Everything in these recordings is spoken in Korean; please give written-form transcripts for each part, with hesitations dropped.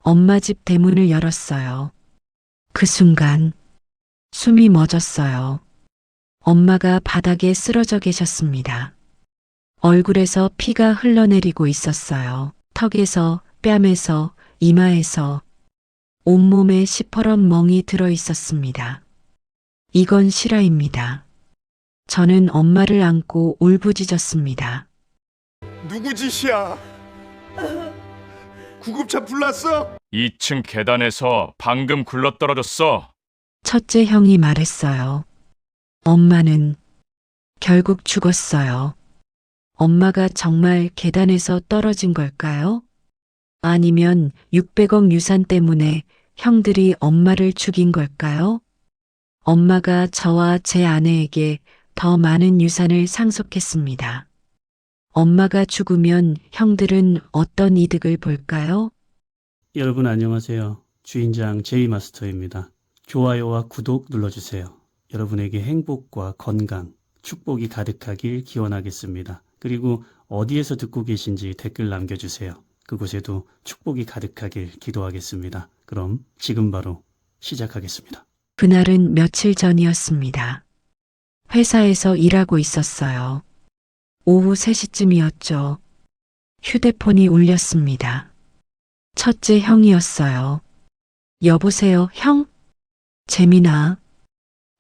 엄마 집 대문을 열었어요. 그 순간 숨이 멎었어요. 엄마가 바닥에 쓰러져 계셨습니다. 얼굴에서 피가 흘러내리고 있었어요. 턱에서, 뺨에서, 이마에서 온몸에 시퍼런 멍이 들어 있었습니다. 이건 실화입니다. 저는 엄마를 안고 울부짖었습니다. 누구 짓이야? 구급차 불났어? 2층 계단에서 방금 굴러떨어졌어. 첫째 형이 말했어요. 엄마는 결국 죽었어요. 엄마가 정말 계단에서 떨어진 걸까요? 아니면 600억 유산 때문에 형들이 엄마를 죽인 걸까요? 엄마가 저와 제 아내에게 더 많은 유산을 상속했습니다. 엄마가 죽으면 형들은 어떤 이득을 볼까요? 여러분 안녕하세요. 주인장 제이마스터입니다. 좋아요와 구독 눌러주세요. 여러분에게 행복과 건강, 축복이 가득하길 기원하겠습니다. 그리고 어디에서 듣고 계신지 댓글 남겨주세요. 그곳에도 축복이 가득하길 기도하겠습니다. 그럼 지금 바로 시작하겠습니다. 그날은 며칠 전이었습니다. 회사에서 일하고 있었어요. 오후 3시쯤이었죠. 휴대폰이 울렸습니다. 첫째 형이었어요. 여보세요, 형? 재민아.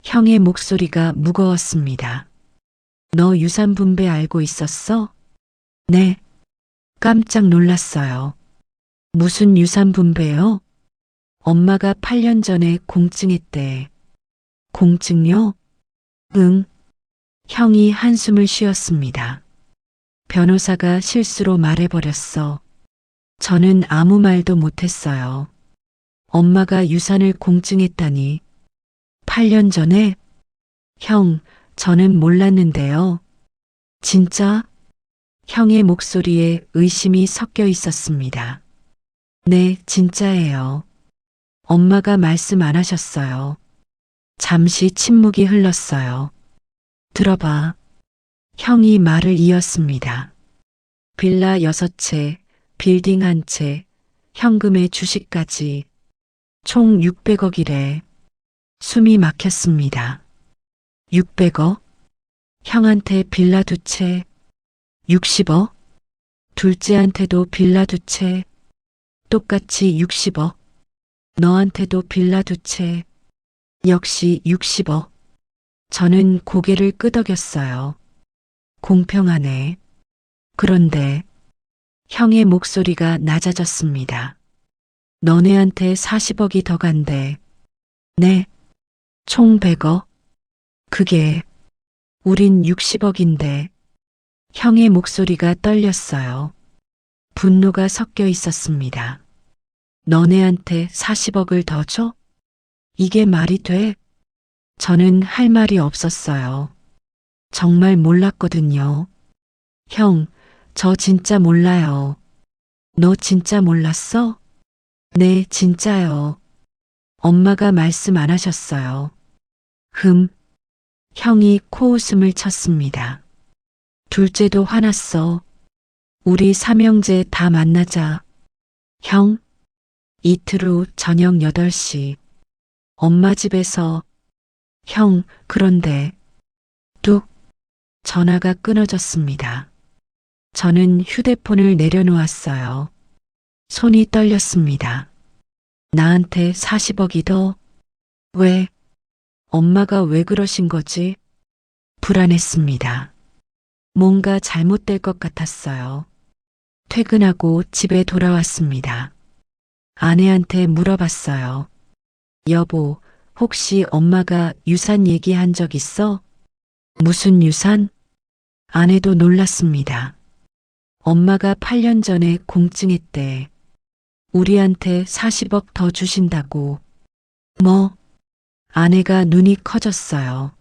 형의 목소리가 무거웠습니다. 너 유산 분배 알고 있었어? 네. 깜짝 놀랐어요. 무슨 유산 분배요? 엄마가 8년 전에 공증했대. 공증요? 응. 형이 한숨을 쉬었습니다. 변호사가 실수로 말해버렸어. 저는 아무 말도 못했어요. 엄마가 유산을 공증했다니. 8년 전에? 형, 저는 몰랐는데요. 진짜? 형의 목소리에 의심이 섞여 있었습니다. 네, 진짜예요. 엄마가 말씀 안 하셨어요. 잠시 침묵이 흘렀어요. 들어봐. 형이 말을 이었습니다. 빌라 6채, 빌딩 1채, 현금의 주식까지 총 600억이래. 숨이 막혔습니다. 600억? 형한테 빌라 2채, 60억? 둘째한테도 빌라 2채, 똑같이 60억. 너한테도 빌라 2채, 역시 60억. 저는 고개를 끄덕였어요. 공평하네. 그런데 형의 목소리가 낮아졌습니다. 너네한테 40억이 더 간대. 네. 총 100억? 그게 우린 60억인데. 형의 목소리가 떨렸어요. 분노가 섞여 있었습니다. 너네한테 40억을 더 줘? 이게 말이 돼? 저는 할 말이 없었어요. 정말 몰랐거든요. 형, 저 진짜 몰라요. 너 진짜 몰랐어? 네, 진짜요. 엄마가 말씀 안 하셨어요. 형이 코웃음을 쳤습니다. 둘째도 화났어. 우리 삼형제 다 만나자. 형? 이틀 후 저녁 8시. 엄마 집에서. 형, 그런데 뚝 전화가 끊어졌습니다. 저는 휴대폰을 내려놓았어요. 손이 떨렸습니다. 나한테 40억이 더? 왜? 엄마가 왜 그러신 거지? 불안했습니다. 뭔가 잘못될 것 같았어요. 퇴근하고 집에 돌아왔습니다. 아내한테 물어봤어요. 여보, 혹시 엄마가 유산 얘기한 적 있어? 무슨 유산? 아내도 놀랐습니다. 엄마가 8년 전에 공증했대. 우리한테 40억 더 주신다고. 뭐? 아내가 눈이 커졌어요.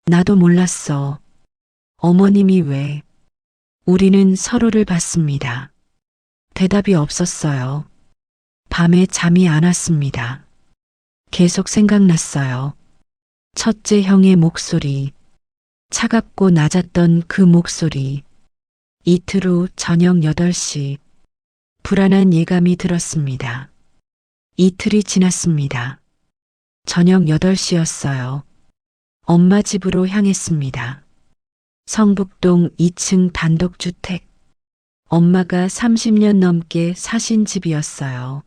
나도 몰랐어. 어머님이 왜? 우리는 서로를 봤습니다. 대답이 없었어요. 밤에 잠이 안 왔습니다. 계속 생각났어요. 첫째 형의 목소리, 차갑고 낮았던 그 목소리. 이틀 후 저녁 8시, 불안한 예감이 들었습니다. 이틀이 지났습니다. 저녁 8시였어요. 엄마 집으로 향했습니다. 성북동 2층 단독주택. 엄마가 30년 넘게 사신 집이었어요.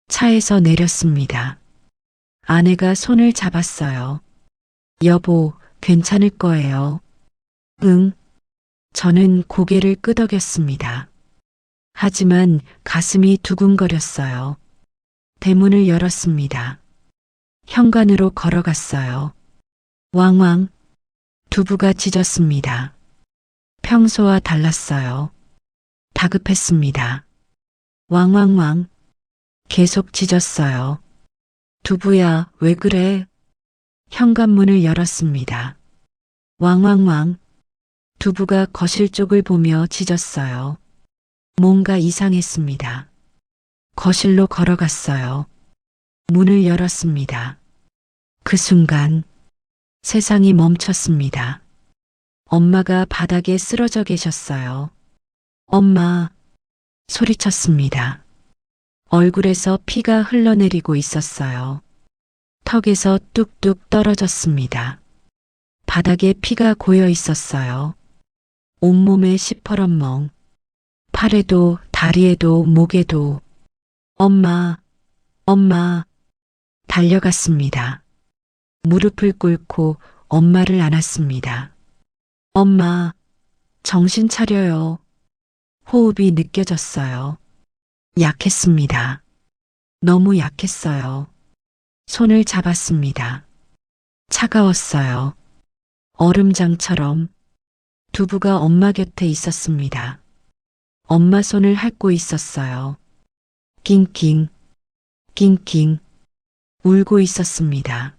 차에서 내렸습니다. 아내가 손을 잡았어요. 여보, 괜찮을 거예요. 응. 저는 고개를 끄덕였습니다. 하지만 가슴이 두근거렸어요. 대문을 열었습니다. 현관으로 걸어갔어요. 왕왕. 두부가 짖었습니다. 평소와 달랐어요. 다급했습니다. 왕왕왕. 계속 짖었어요. 두부야, 왜 그래? 현관문을 열었습니다. 왕왕왕. 두부가 거실 쪽을 보며 짖었어요. 뭔가 이상했습니다. 거실로 걸어갔어요. 문을 열었습니다. 그 순간 세상이 멈췄습니다. 엄마가 바닥에 쓰러져 계셨어요. 엄마, 소리쳤습니다. 얼굴에서 피가 흘러내리고 있었어요. 턱에서 뚝뚝 떨어졌습니다. 바닥에 피가 고여 있었어요. 온몸에 시퍼런 멍. 팔에도 다리에도 목에도. 엄마, 엄마. 달려갔습니다. 무릎을 꿇고 엄마를 안았습니다. 엄마, 정신 차려요. 호흡이 느껴졌어요. 약했습니다. 너무 약했어요. 손을 잡았습니다. 차가웠어요. 얼음장처럼. 두부가 엄마 곁에 있었습니다. 엄마 손을 핥고 있었어요. 낑낑, 낑낑. 울고 있었습니다.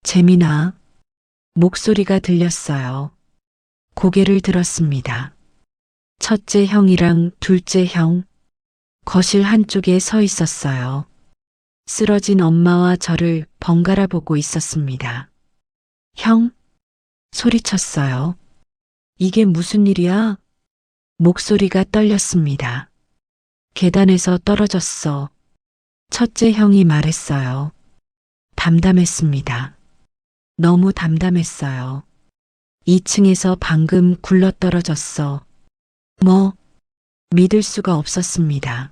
재민아. 목소리가 들렸어요. 고개를 들었습니다. 첫째 형이랑 둘째 형. 거실 한쪽에 서 있었어요. 쓰러진 엄마와 저를 번갈아 보고 있었습니다. 형? 소리쳤어요. 이게 무슨 일이야? 목소리가 떨렸습니다. 계단에서 떨어졌어. 첫째 형이 말했어요. 담담했습니다. 너무 담담했어요. 2층에서 방금 굴러떨어졌어. 뭐? 믿을 수가 없었습니다.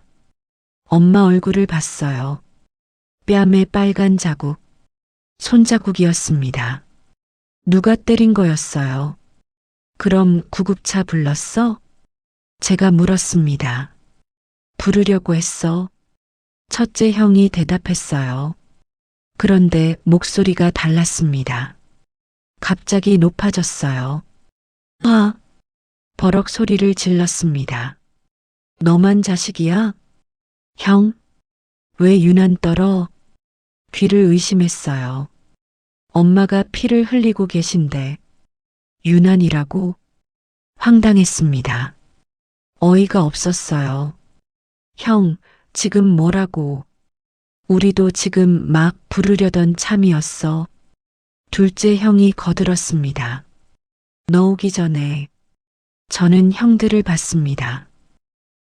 엄마 얼굴을 봤어요. 뺨에 빨간 자국. 손자국이었습니다. 누가 때린 거였어요? 그럼 구급차 불렀어? 제가 물었습니다. 부르려고 했어. 첫째 형이 대답했어요. 그런데 목소리가 달랐습니다. 갑자기 높아졌어요. 아! 버럭 소리를 질렀습니다. 너만 자식이야? 형? 왜 유난 떨어? 귀를 의심했어요. 엄마가 피를 흘리고 계신데 유난이라고? 황당했습니다. 어이가 없었어요. 형, 지금 뭐라고? 우리도 지금 막 부르려던 참이었어. 둘째 형이 거들었습니다. 너 오기 전에 저는 형들을 봤습니다.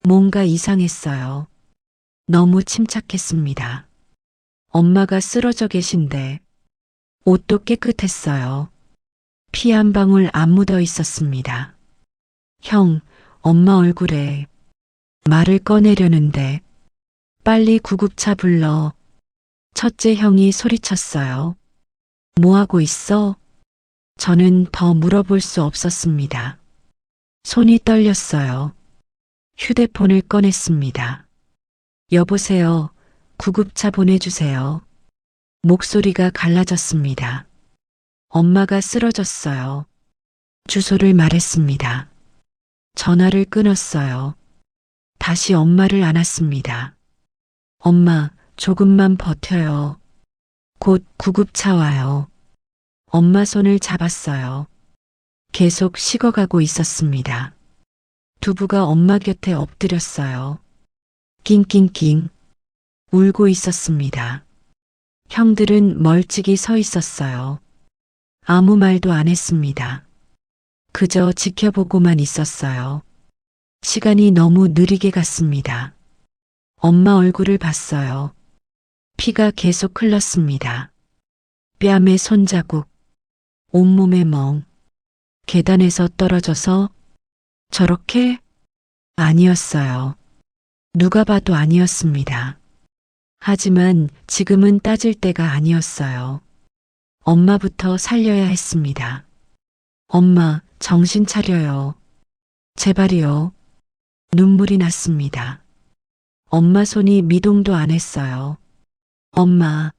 뭔가 이상했어요. 너무 침착했습니다. 엄마가 쓰러져 계신데 옷도 깨끗했어요. 피 한 방울 안 묻어 있었습니다. 형, 엄마 얼굴에 말을 꺼내려는데 빨리 구급차 불러. 첫째 형이 소리쳤어요. 뭐하고 있어? 저는 더 물어볼 수 없었습니다. 손이 떨렸어요. 휴대폰을 꺼냈습니다. 여보세요. 구급차 보내주세요. 목소리가 갈라졌습니다. 엄마가 쓰러졌어요. 주소를 말했습니다. 전화를 끊었어요. 다시 엄마를 안았습니다. 엄마, 조금만 버텨요. 곧 구급차 와요. 엄마 손을 잡았어요. 계속 식어가고 있었습니다. 두부가 엄마 곁에 엎드렸어요. 낑낑낑. 울고 있었습니다. 형들은 멀찍이 서 있었어요. 아무 말도 안 했습니다. 그저 지켜보고만 있었어요. 시간이 너무 느리게 갔습니다. 엄마 얼굴을 봤어요. 피가 계속 흘렀습니다. 뺨에 손자국, 온몸에 멍, 계단에서 떨어져서 저렇게? 아니었어요. 누가 봐도 아니었습니다. 하지만 지금은 따질 때가 아니었어요. 엄마부터 살려야 했습니다. 엄마, 정신 차려요. 제발이요. 눈물이 났습니다. 엄마 손이 미동도 안 했어요. 엄마,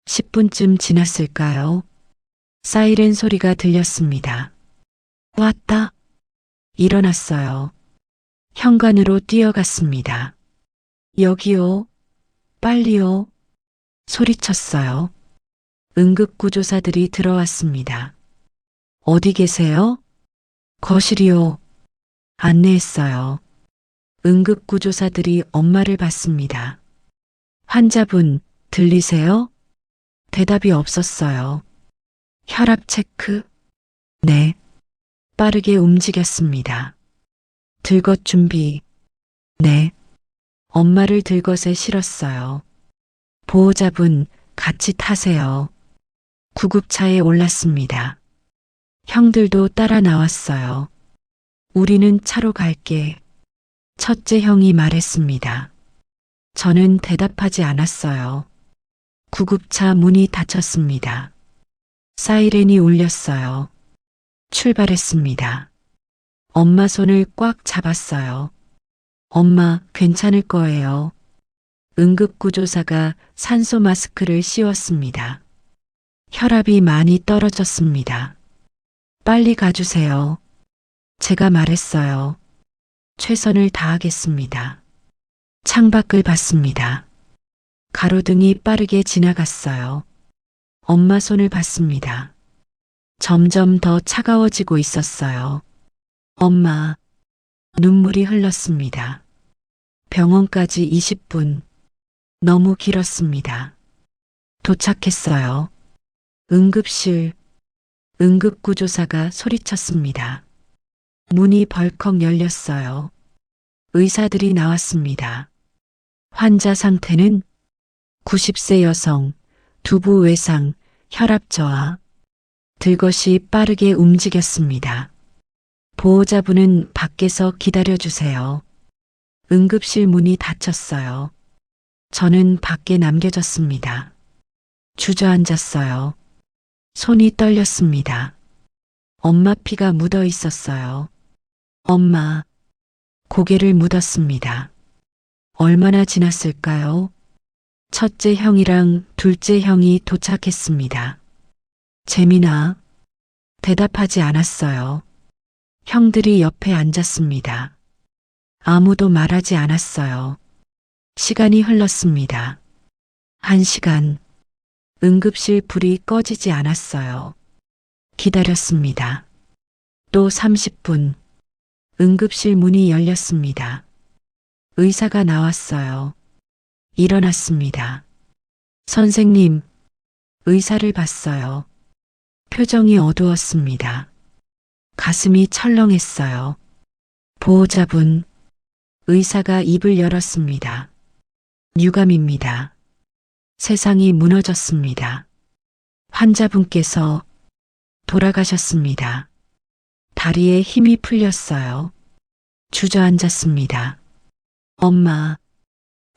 10분쯤 지났을까요? 사이렌 소리가 들렸습니다. 왔다. 일어났어요. 현관으로 뛰어갔습니다. 여기요. 빨리요. 소리쳤어요. 응급구조사들이 들어왔습니다. 어디 계세요? 거실이요. 안내했어요. 응급구조사들이 엄마를 봤습니다. 환자분, 들리세요? 대답이 없었어요. 혈압 체크? 네. 빠르게 움직였습니다. 들것 준비. 네. 엄마를 들것에 실었어요. 보호자분, 같이 타세요. 구급차에 올랐습니다. 형들도 따라 나왔어요. 우리는 차로 갈게. 첫째 형이 말했습니다. 저는 대답하지 않았어요. 구급차 문이 닫혔습니다. 사이렌이 울렸어요. 출발했습니다. 엄마 손을 꽉 잡았어요. 엄마, 괜찮을 거예요. 응급구조사가 산소 마스크를 씌웠습니다. 혈압이 많이 떨어졌습니다. 빨리 가주세요. 제가 말했어요. 최선을 다하겠습니다. 창밖을 봤습니다. 가로등이 빠르게 지나갔어요. 엄마 손을 봤습니다. 점점 더 차가워지고 있었어요. 엄마, 눈물이 흘렀습니다. 병원까지 20분. 너무 길었습니다. 도착했어요. 응급실. 응급구조사가 소리쳤습니다. 문이 벌컥 열렸어요. 의사들이 나왔습니다. 환자 상태는 90세 여성, 두부 외상, 혈압 저하. 들것이 빠르게 움직였습니다. 보호자분은 밖에서 기다려주세요. 응급실 문이 닫혔어요. 저는 밖에 남겨졌습니다. 주저앉았어요. 손이 떨렸습니다. 엄마 피가 묻어 있었어요. 엄마, 고개를 묻었습니다. 얼마나 지났을까요? 첫째 형이랑 둘째 형이 도착했습니다. 재민아, 대답하지 않았어요. 형들이 옆에 앉았습니다. 아무도 말하지 않았어요. 시간이 흘렀습니다. 1시간. 응급실 불이 꺼지지 않았어요. 기다렸습니다. 또 30분. 응급실 문이 열렸습니다. 의사가 나왔어요. 일어났습니다. 선생님, 의사를 봤어요. 표정이 어두웠습니다. 가슴이 철렁했어요. 보호자분, 의사가 입을 열었습니다. 유감입니다. 세상이 무너졌습니다. 환자분께서 돌아가셨습니다. 다리에 힘이 풀렸어요. 주저앉았습니다. 엄마,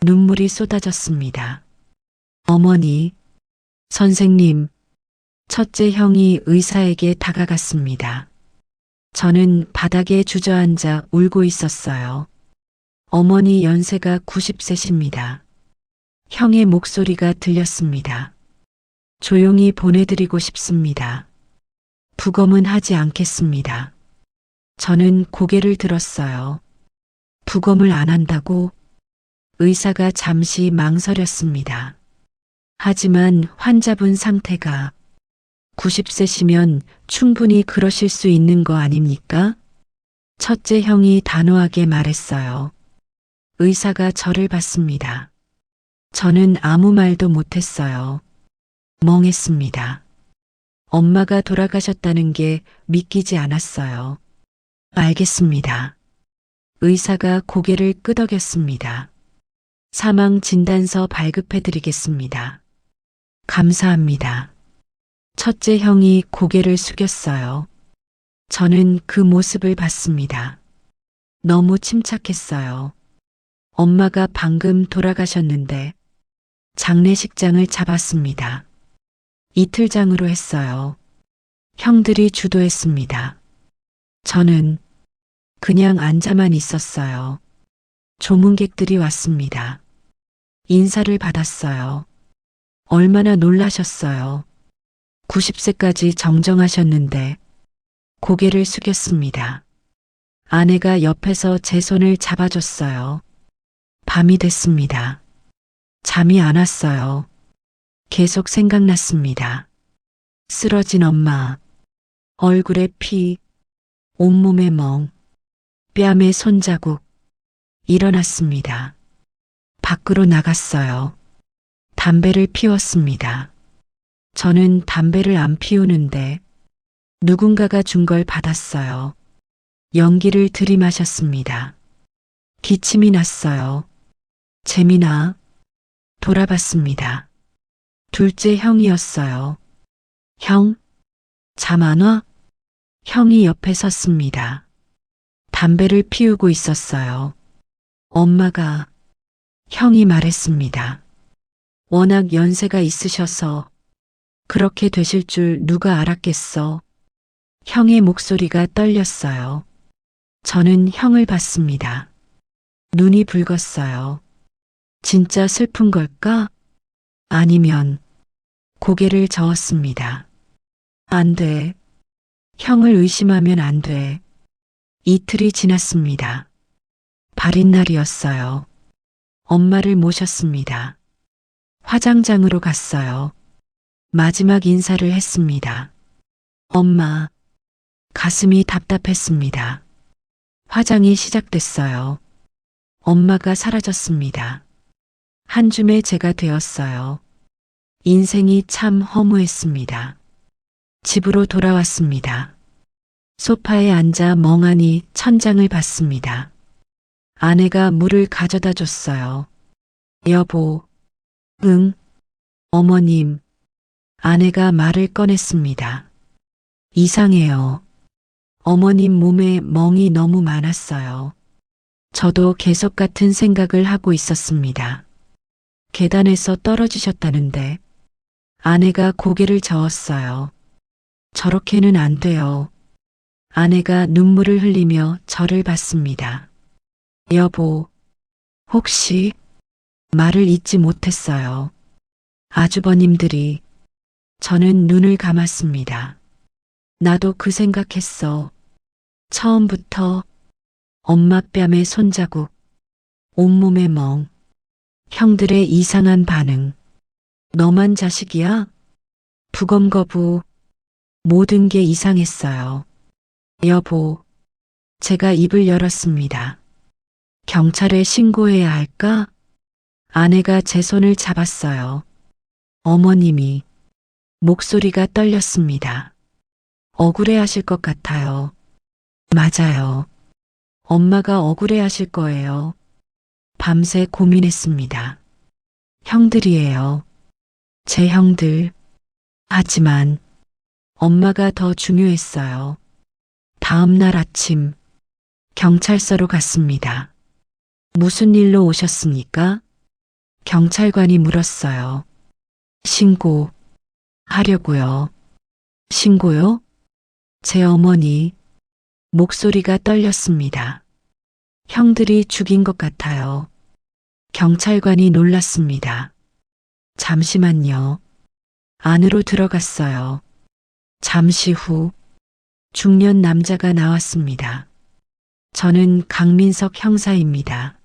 눈물이 쏟아졌습니다. 어머니, 선생님, 첫째 형이 의사에게 다가갔습니다. 저는 바닥에 주저앉아 울고 있었어요. 어머니 연세가 90세십니다. 형의 목소리가 들렸습니다. 조용히 보내드리고 싶습니다. 부검은 하지 않겠습니다. 저는 고개를 들었어요. 부검을 안 한다고? 의사가 잠시 망설였습니다. 하지만 환자분 상태가 90세시면 충분히 그러실 수 있는 거 아닙니까? 첫째 형이 단호하게 말했어요. 의사가 저를 봤습니다. 저는 아무 말도 못했어요. 멍했습니다. 엄마가 돌아가셨다는 게 믿기지 않았어요. 알겠습니다. 의사가 고개를 끄덕였습니다. 사망 진단서 발급해 드리겠습니다. 감사합니다. 첫째 형이 고개를 숙였어요. 저는 그 모습을 봤습니다. 너무 침착했어요. 엄마가 방금 돌아가셨는데 장례식장을 잡았습니다. 이틀장으로 했어요. 형들이 주도했습니다. 저는 그냥 앉아만 있었어요. 조문객들이 왔습니다. 인사를 받았어요. 얼마나 놀라셨어요. 90세까지 정정하셨는데 고개를 숙였습니다. 아내가 옆에서 제 손을 잡아줬어요. 밤이 됐습니다. 잠이 안 왔어요. 계속 생각났습니다. 쓰러진 엄마, 얼굴에 피, 온몸에 멍, 뺨에 손자국. 일어났습니다. 밖으로 나갔어요. 담배를 피웠습니다. 저는 담배를 안 피우는데 누군가가 준 걸 받았어요. 연기를 들이마셨습니다. 기침이 났어요. 재미나 돌아봤습니다. 둘째 형이었어요. 형, 잠 안 와? 형이 옆에 섰습니다. 담배를 피우고 있었어요. 엄마가, 형이 말했습니다. 워낙 연세가 있으셔서 그렇게 되실 줄 누가 알았겠어. 형의 목소리가 떨렸어요. 저는 형을 봤습니다. 눈이 붉었어요. 진짜 슬픈 걸까? 아니면 고개를 저었습니다. 안 돼. 형을 의심하면 안 돼. 이틀이 지났습니다. 발인 날이었어요. 엄마를 모셨습니다. 화장장으로 갔어요. 마지막 인사를 했습니다. 엄마, 가슴이 답답했습니다. 화장이 시작됐어요. 엄마가 사라졌습니다. 한 줌의 제가 되었어요. 인생이 참 허무했습니다. 집으로 돌아왔습니다. 소파에 앉아 멍하니 천장을 봤습니다. 아내가 물을 가져다 줬어요. 여보, 응, 어머님. 아내가 말을 꺼냈습니다. 이상해요. 어머님 몸에 멍이 너무 많았어요. 저도 계속 같은 생각을 하고 있었습니다. 계단에서 떨어지셨다는데 아내가 고개를 저었어요. 저렇게는 안 돼요. 아내가 눈물을 흘리며 저를 봤습니다. 여보, 혹시 말을 잇지 못했어요. 아주버님들이. 저는 눈을 감았습니다. 나도 그 생각했어. 처음부터 엄마 뺨에 손자국, 온몸에 멍, 형들의 이상한 반응. 너만 자식이야? 부검거부. 모든 게 이상했어요. 여보, 제가 입을 열었습니다. 경찰에 신고해야 할까? 아내가 제 손을 잡았어요. 어머님이. 목소리가 떨렸습니다. 억울해하실 것 같아요. 맞아요. 엄마가 억울해하실 거예요. 밤새 고민했습니다. 형들이에요. 제 형들. 하지만 엄마가 더 중요했어요. 다음 날 아침 경찰서로 갔습니다. 무슨 일로 오셨습니까? 경찰관이 물었어요. 신고 하려고요. 신고요? 제 어머니. 목소리가 떨렸습니다. 형들이 죽인 것 같아요. 경찰관이 놀랐습니다. 잠시만요. 안으로 들어갔어요. 잠시 후 중년 남자가 나왔습니다. 저는 강민석 형사입니다.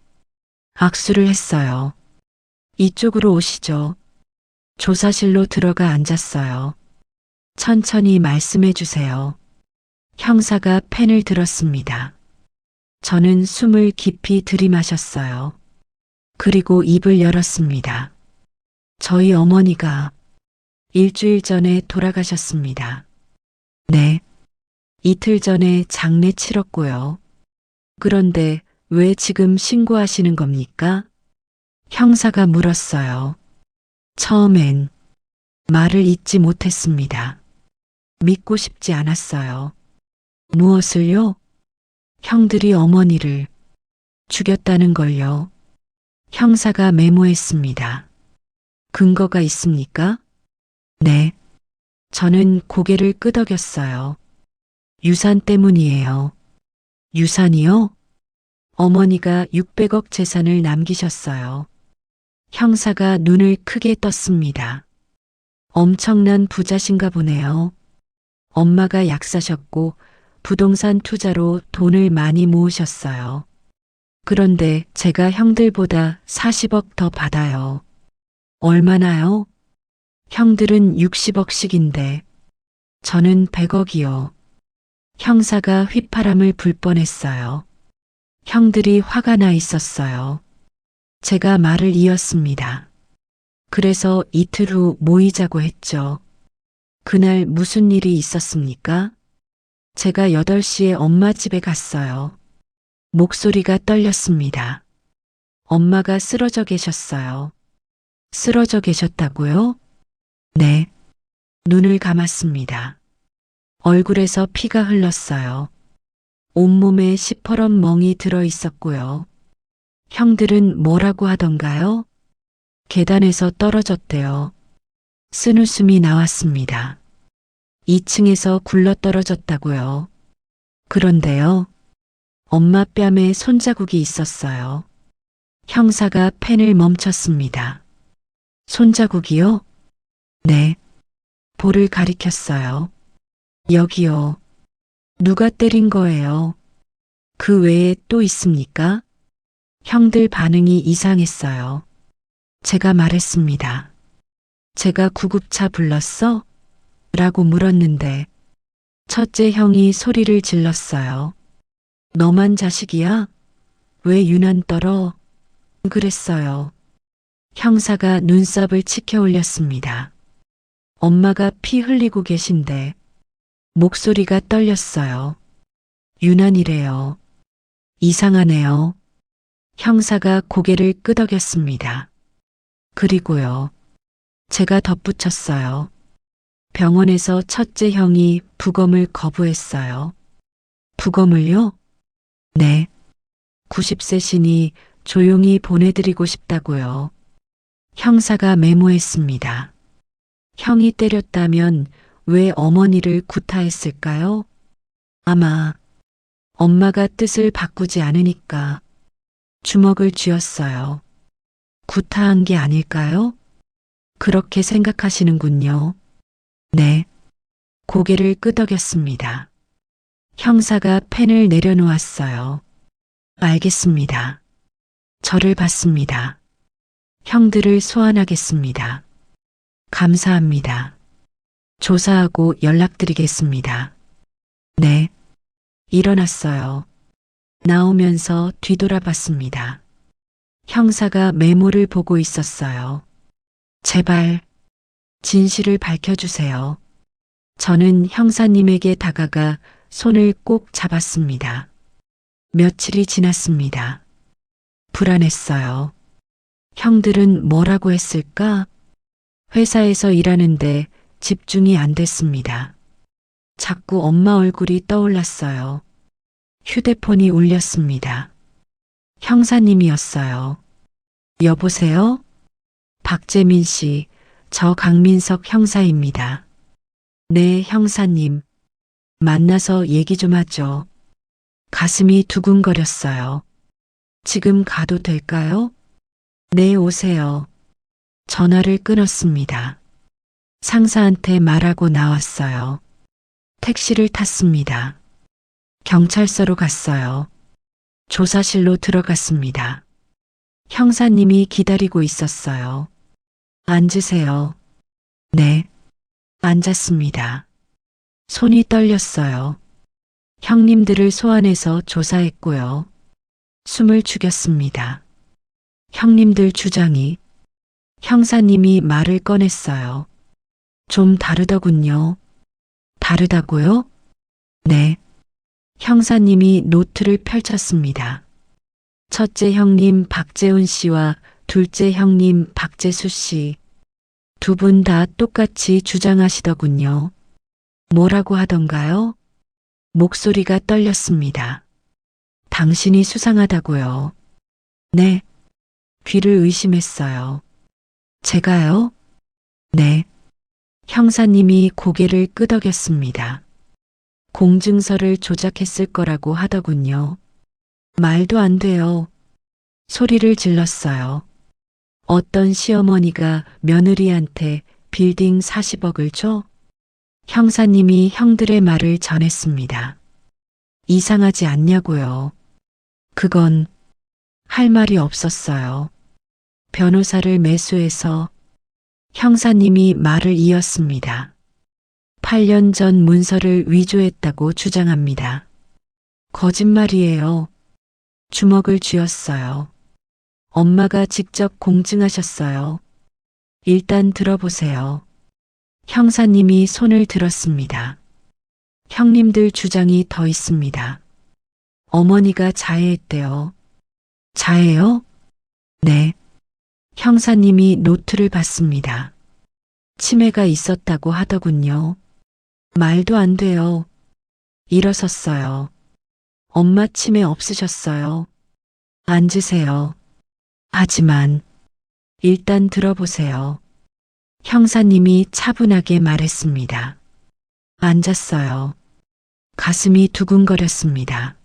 악수를 했어요. 이쪽으로 오시죠. 조사실로 들어가 앉았어요. 천천히 말씀해 주세요. 형사가 펜을 들었습니다. 저는 숨을 깊이 들이마셨어요. 그리고 입을 열었습니다. 저희 어머니가 일주일 전에 돌아가셨습니다. 네. 이틀 전에 장례 치렀고요. 그런데 왜 지금 신고하시는 겁니까? 형사가 물었어요. 처음엔 말을 잇지 못했습니다. 믿고 싶지 않았어요. 무엇을요? 형들이 어머니를 죽였다는 걸요. 형사가 메모했습니다. 근거가 있습니까? 네. 저는 고개를 끄덕였어요. 유산 때문이에요. 유산이요? 어머니가 600억 재산을 남기셨어요. 형사가 눈을 크게 떴습니다. 엄청난 부자신가 보네요. 엄마가 약사셨고 부동산 투자로 돈을 많이 모으셨어요. 그런데 제가 형들보다 40억 더 받아요. 얼마나요? 형들은 60억씩인데 저는 100억이요. 형사가 휘파람을 불 뻔했어요. 형들이 화가 나 있었어요. 제가 말을 이었습니다. 그래서 이틀 후 모이자고 했죠. 그날 무슨 일이 있었습니까? 제가 8시에 엄마 집에 갔어요. 목소리가 떨렸습니다. 엄마가 쓰러져 계셨어요. 쓰러져 계셨다고요? 네. 눈을 감았습니다. 얼굴에서 피가 흘렀어요. 온몸에 시퍼런 멍이 들어 있었고요. 형들은 뭐라고 하던가요? 계단에서 떨어졌대요. 쓴웃음이 나왔습니다. 2층에서 굴러 떨어졌다고요. 그런데요. 엄마 뺨에 손자국이 있었어요. 형사가 펜을 멈췄습니다. 손자국이요? 네. 볼을 가리켰어요. 여기요. 누가 때린 거예요? 그 외에 또 있습니까? 형들 반응이 이상했어요. 제가 말했습니다. 제가 구급차 불렀어? 라고 물었는데 첫째 형이 소리를 질렀어요. 너만 자식이야? 왜 유난 떨어? 그랬어요. 형사가 눈썹을 치켜 올렸습니다. 엄마가 피 흘리고 계신데 목소리가 떨렸어요. 유난이래요. 이상하네요. 형사가 고개를 끄덕였습니다. 그리고요. 제가 덧붙였어요. 병원에서 첫째 형이 부검을 거부했어요. 부검을요? 네. 90세시니 조용히 보내드리고 싶다고요. 형사가 메모했습니다. 형이 때렸다면 왜 어머니를 구타했을까요? 아마 엄마가 뜻을 바꾸지 않으니까 주먹을 쥐었어요. 구타한 게 아닐까요? 그렇게 생각하시는군요. 네. 고개를 끄덕였습니다. 형사가 펜을 내려놓았어요. 알겠습니다. 저를 받습니다. 형들을 소환하겠습니다. 감사합니다. 조사하고 연락드리겠습니다. 네. 일어났어요. 나오면서 뒤돌아봤습니다. 형사가 메모를 보고 있었어요. 제발 진실을 밝혀주세요. 저는 형사님에게 다가가 손을 꼭 잡았습니다. 며칠이 지났습니다. 불안했어요. 형들은 뭐라고 했을까? 회사에서 일하는데 집중이 안 됐습니다. 자꾸 엄마 얼굴이 떠올랐어요. 휴대폰이 울렸습니다. 형사님이었어요. 여보세요? 박재민 씨, 저 강민석 형사입니다. 네, 형사님. 만나서 얘기 좀 하죠. 가슴이 두근거렸어요. 지금 가도 될까요? 네, 오세요. 전화를 끊었습니다. 상사한테 말하고 나왔어요. 택시를 탔습니다. 경찰서로 갔어요. 조사실로 들어갔습니다. 형사님이 기다리고 있었어요. 앉으세요. 네. 앉았습니다. 손이 떨렸어요. 형님들을 소환해서 조사했고요. 숨을 죽였습니다. 형님들 주장이 형사님이 말을 꺼냈어요. 좀 다르더군요. 다르다고요? 네. 형사님이 노트를 펼쳤습니다. 첫째 형님 박재훈 씨와 둘째 형님 박재수 씨. 두 분 다 똑같이 주장하시더군요. 뭐라고 하던가요? 목소리가 떨렸습니다. 당신이 수상하다고요. 네. 귀를 의심했어요. 제가요? 네. 형사님이 고개를 끄덕였습니다. 공증서를 조작했을 거라고 하더군요. 말도 안 돼요. 소리를 질렀어요. 어떤 시어머니가 며느리한테 빌딩 40억을 줘? 형사님이 형들의 말을 전했습니다. 이상하지 않냐고요. 그건 할 말이 없었어요. 변호사를 매수해서 형사님이 말을 이었습니다. 8년 전 문서를 위조했다고 주장합니다. 거짓말이에요. 주먹을 쥐었어요. 엄마가 직접 공증하셨어요. 일단 들어보세요. 형사님이 손을 들었습니다. 형님들 주장이 더 있습니다. 어머니가 자해했대요. 자해요? 네. 형사님이 노트를 받습니다. 치매가 있었다고 하더군요. 말도 안 돼요. 일어섰어요. 엄마 치매 없으셨어요. 앉으세요. 하지만 일단 들어보세요. 형사님이 차분하게 말했습니다. 앉았어요. 가슴이 두근거렸습니다.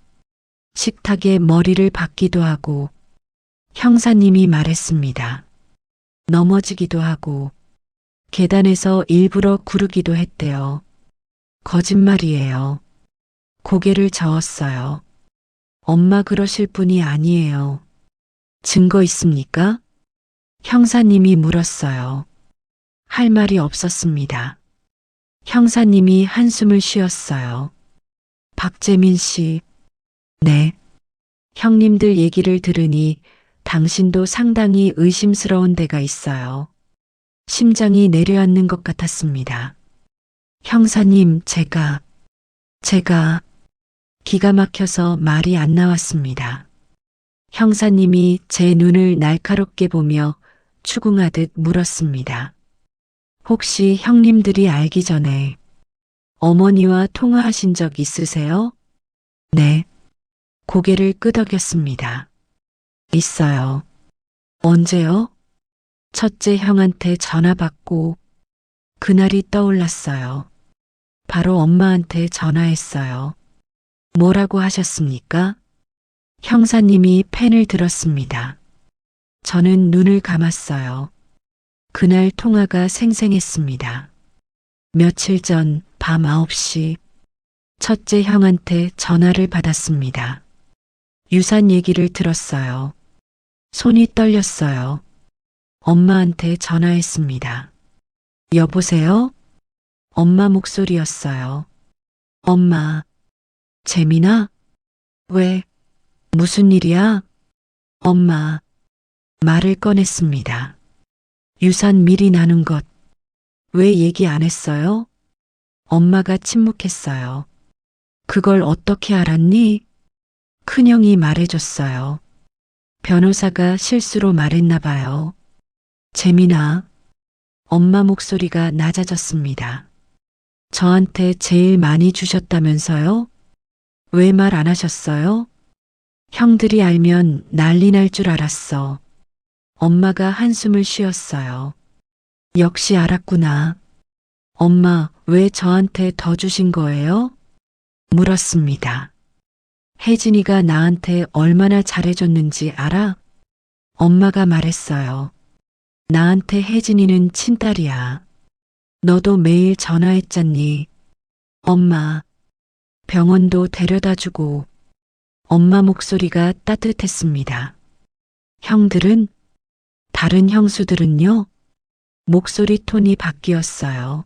식탁에 머리를 박기도 하고 형사님이 말했습니다. 넘어지기도 하고 계단에서 일부러 구르기도 했대요. 거짓말이에요. 고개를 저었어요. 엄마 그러실 분이 아니에요. 증거 있습니까? 형사님이 물었어요. 할 말이 없었습니다. 형사님이 한숨을 쉬었어요. 박재민 씨. 네. 형님들 얘기를 들으니 당신도 상당히 의심스러운 데가 있어요. 심장이 내려앉는 것 같았습니다. 형사님, 제가 기가 막혀서 말이 안 나왔습니다. 형사님이 제 눈을 날카롭게 보며 추궁하듯 물었습니다. 혹시 형님들이 알기 전에 어머니와 통화하신 적 있으세요? 네. 고개를 끄덕였습니다. 있어요. 언제요? 첫째 형한테 전화 받고 그날이 떠올랐어요. 바로 엄마한테 전화했어요. 뭐라고 하셨습니까? 형사님이 펜을 들었습니다. 저는 눈을 감았어요. 그날 통화가 생생했습니다. 며칠 전 밤 9시 첫째 형한테 전화를 받았습니다. 유산 얘기를 들었어요. 손이 떨렸어요. 엄마한테 전화했습니다. 여보세요? 엄마 목소리였어요. 엄마, 재민아? 왜? 무슨 일이야? 엄마, 말을 꺼냈습니다. 유산 미리 나눈 것, 왜 얘기 안 했어요? 엄마가 침묵했어요. 그걸 어떻게 알았니? 큰형이 말해줬어요. 변호사가 실수로 말했나 봐요. 재민아, 엄마 목소리가 낮아졌습니다. 저한테 제일 많이 주셨다면서요? 왜 말 안 하셨어요? 형들이 알면 난리 날 줄 알았어. 엄마가 한숨을 쉬었어요. 역시 알았구나. 엄마, 왜 저한테 더 주신 거예요? 물었습니다. 혜진이가 나한테 얼마나 잘해줬는지 알아? 엄마가 말했어요. 나한테 혜진이는 친딸이야. 너도 매일 전화했잖니. 엄마, 병원도 데려다주고. 엄마 목소리가 따뜻했습니다. 형들은? 다른 형수들은요? 목소리 톤이 바뀌었어요.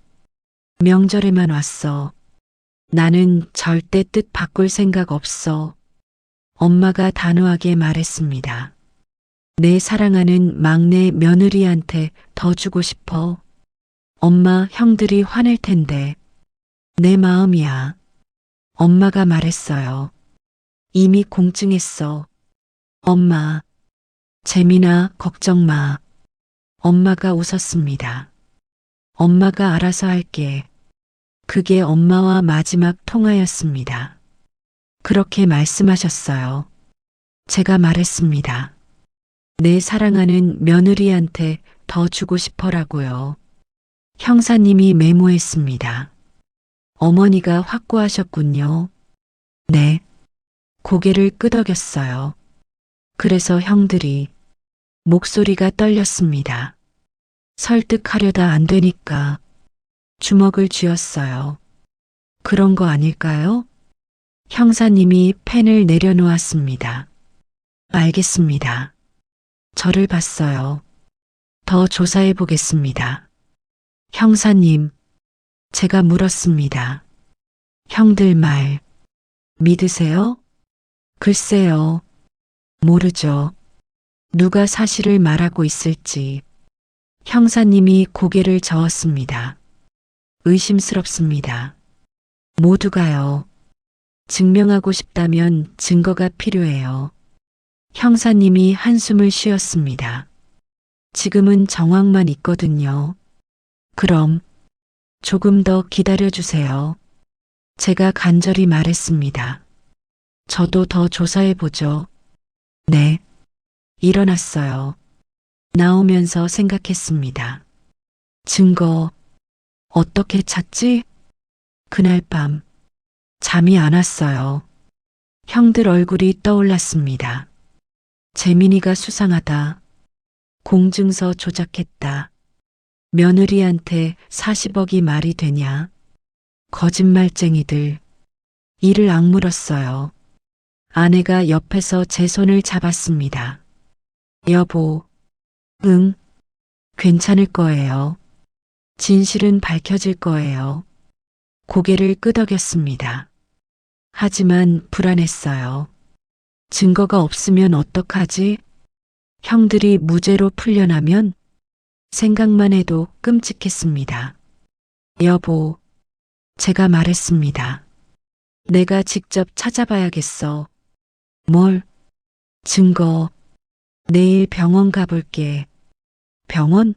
명절에만 왔어. 나는 절대 뜻 바꿀 생각 없어. 엄마가 단호하게 말했습니다. 내 사랑하는 막내 며느리한테 더 주고 싶어. 엄마, 형들이 화낼 텐데. 내 마음이야. 엄마가 말했어요. 이미 공증했어. 엄마, 재민아, 걱정 마. 엄마가 웃었습니다. 엄마가 알아서 할게. 그게 엄마와 마지막 통화였습니다. 그렇게 말씀하셨어요. 제가 말했습니다. 내 사랑하는 며느리한테 더 주고 싶어라고요. 형사님이 메모했습니다. 어머니가 확고하셨군요. 네. 고개를 끄덕였어요. 그래서 형들이 목소리가 떨렸습니다. 설득하려다 안 되니까 주먹을 쥐었어요. 그런 거 아닐까요? 형사님이 펜을 내려놓았습니다. 알겠습니다. 저를 봤어요. 더 조사해 보겠습니다. 형사님, 제가 물었습니다. 형들 말 믿으세요? 글쎄요. 모르죠. 누가 사실을 말하고 있을지. 형사님이 고개를 저었습니다. 의심스럽습니다. 모두가요. 증명하고 싶다면 증거가 필요해요. 형사님이 한숨을 쉬었습니다. 지금은 정황만 있거든요. 그럼 조금 더 기다려주세요. 제가 간절히 말했습니다. 저도 더 조사해보죠. 네. 일어났어요. 나오면서 생각했습니다. 증거, 어떻게 찾지? 그날 밤, 잠이 안 왔어요. 형들 얼굴이 떠올랐습니다. 재민이가 수상하다. 공증서 조작했다. 며느리한테 40억이 말이 되냐? 거짓말쟁이들. 이를 악물었어요. 아내가 옆에서 제 손을 잡았습니다. 여보, 응, 괜찮을 거예요. 진실은 밝혀질 거예요. 고개를 끄덕였습니다. 하지만 불안했어요. 증거가 없으면 어떡하지? 형들이 무죄로 풀려나면? 생각만 해도 끔찍했습니다. 여보, 제가 말했습니다. 내가 직접 찾아봐야겠어. 뭘? 증거. 내일 병원 가볼게. 병원?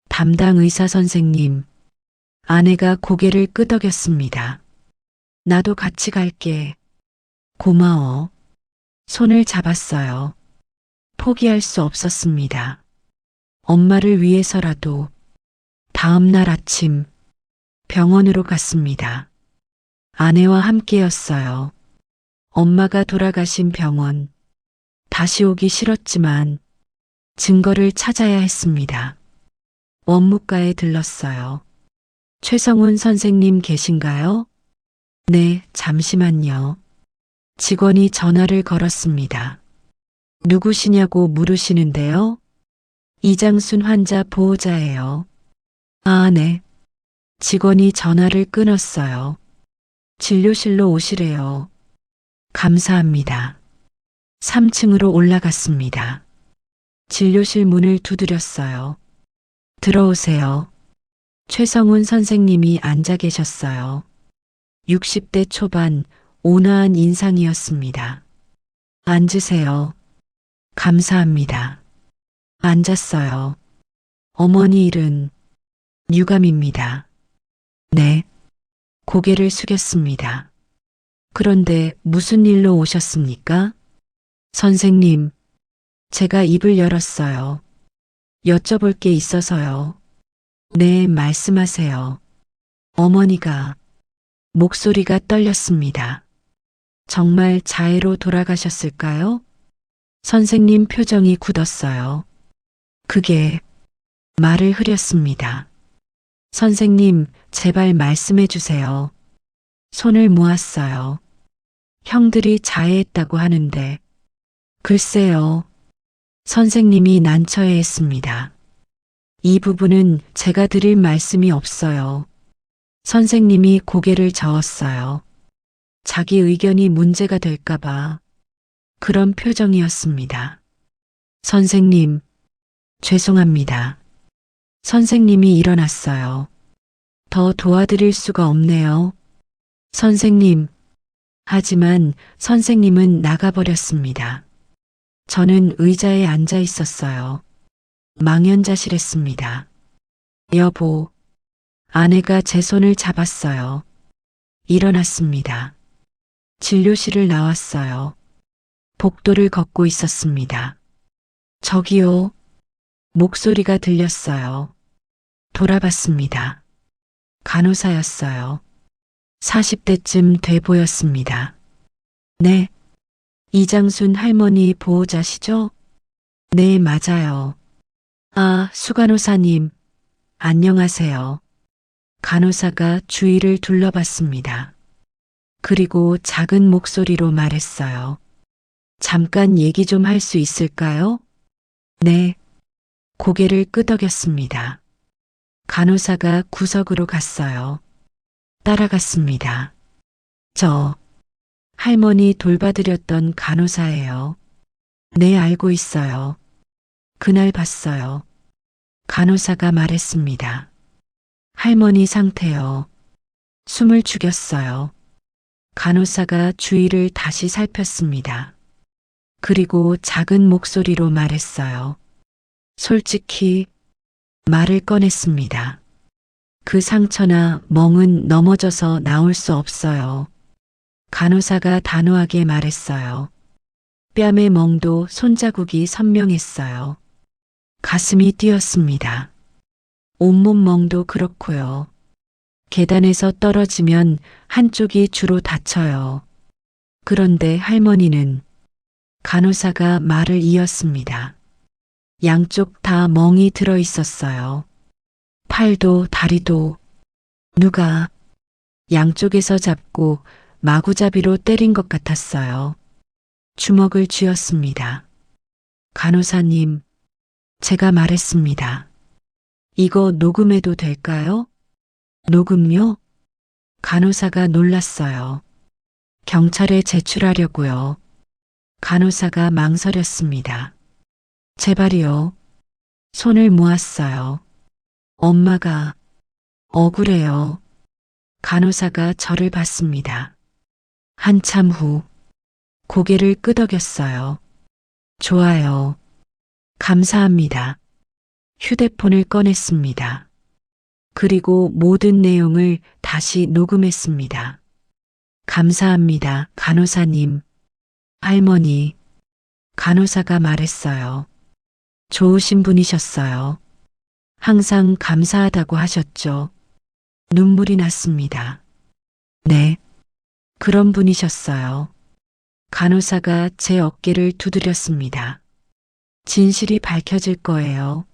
담당 의사 선생님. 아내가 고개를 끄덕였습니다. 나도 같이 갈게. 고마워. 손을 잡았어요. 포기할 수 없었습니다. 엄마를 위해서라도. 다음 날 아침 병원으로 갔습니다. 아내와 함께였어요. 엄마가 돌아가신 병원. 다시 오기 싫었지만 증거를 찾아야 했습니다. 원무과에 들렀어요. 최성훈 선생님 계신가요? 네, 잠시만요. 직원이 전화를 걸었습니다. 누구시냐고 물으시는데요. 이장순 환자 보호자예요. 아, 네. 직원이 전화를 끊었어요. 진료실로 오시래요. 감사합니다. 3층으로 올라갔습니다. 진료실 문을 두드렸어요. 들어오세요. 최성훈 선생님이 앉아 계셨어요. 60대 초반 온화한 인상이었습니다. 앉으세요. 감사합니다. 앉았어요. 어머니 일은 유감입니다. 네. 고개를 숙였습니다. 그런데 무슨 일로 오셨습니까? 선생님, 제가 입을 열었어요. 여쭤볼 게 있어서요. 네, 말씀하세요. 어머니가 목소리가 떨렸습니다. 정말 자해로 돌아가셨을까요? 선생님 표정이 굳었어요. 그게 말을 흐렸습니다. 선생님, 제발 말씀해 주세요. 손을 모았어요. 형들이 자해했다고 하는데, 글쎄요. 선생님이 난처해했습니다. 이 부분은 제가 드릴 말씀이 없어요. 선생님이 고개를 저었어요. 자기 의견이 문제가 될까봐 그런 표정이었습니다. 선생님, 죄송합니다. 선생님이 일어났어요. 더 도와드릴 수가 없네요. 선생님, 하지만 선생님은 나가버렸습니다. 저는 의자에 앉아 있었어요. 망연자실했습니다. 여보, 아내가 제 손을 잡았어요. 일어났습니다. 진료실을 나왔어요. 복도를 걷고 있었습니다. 저기요. 목소리가 들렸어요. 돌아봤습니다. 간호사였어요. 40대쯤 돼 보였습니다. 네. 이장순 할머니 보호자시죠? 네, 맞아요. 아, 수간호사님. 안녕하세요. 간호사가 주위를 둘러봤습니다. 그리고 작은 목소리로 말했어요. 잠깐 얘기 좀 할 수 있을까요? 네. 고개를 끄덕였습니다. 간호사가 구석으로 갔어요. 따라갔습니다. 저 할머니 돌봐드렸던 간호사예요. 네, 알고 있어요. 그날 봤어요. 간호사가 말했습니다. 할머니 상태요. 숨을 죽였어요. 간호사가 주위를 다시 살폈습니다. 그리고 작은 목소리로 말했어요. 솔직히 말을 꺼냈습니다. 그 상처나 멍은 넘어져서 나올 수 없어요. 간호사가 단호하게 말했어요. 뺨의 멍도 손자국이 선명했어요. 가슴이 뛰었습니다. 온몸 멍도 그렇고요. 계단에서 떨어지면 한쪽이 주로 다쳐요. 그런데 할머니는 간호사가 말을 이었습니다. 양쪽 다 멍이 들어 있었어요. 팔도 다리도 누가 양쪽에서 잡고 마구잡이로 때린 것 같았어요. 주먹을 쥐었습니다. 간호사님, 제가 말했습니다. 이거 녹음해도 될까요? 녹음요? 간호사가 놀랐어요. 경찰에 제출하려고요. 간호사가 망설였습니다. 제발이요. 손을 모았어요. 엄마가 억울해요. 간호사가 저를 봤습니다. 한참 후 고개를 끄덕였어요. 좋아요. 감사합니다. 휴대폰을 꺼냈습니다. 그리고 모든 내용을 다시 녹음했습니다. 감사합니다, 간호사님. 할머니, 간호사가 말했어요. 좋으신 분이셨어요. 항상 감사하다고 하셨죠. 눈물이 났습니다. 네, 그런 분이셨어요. 간호사가 제 어깨를 두드렸습니다. 진실이 밝혀질 거예요.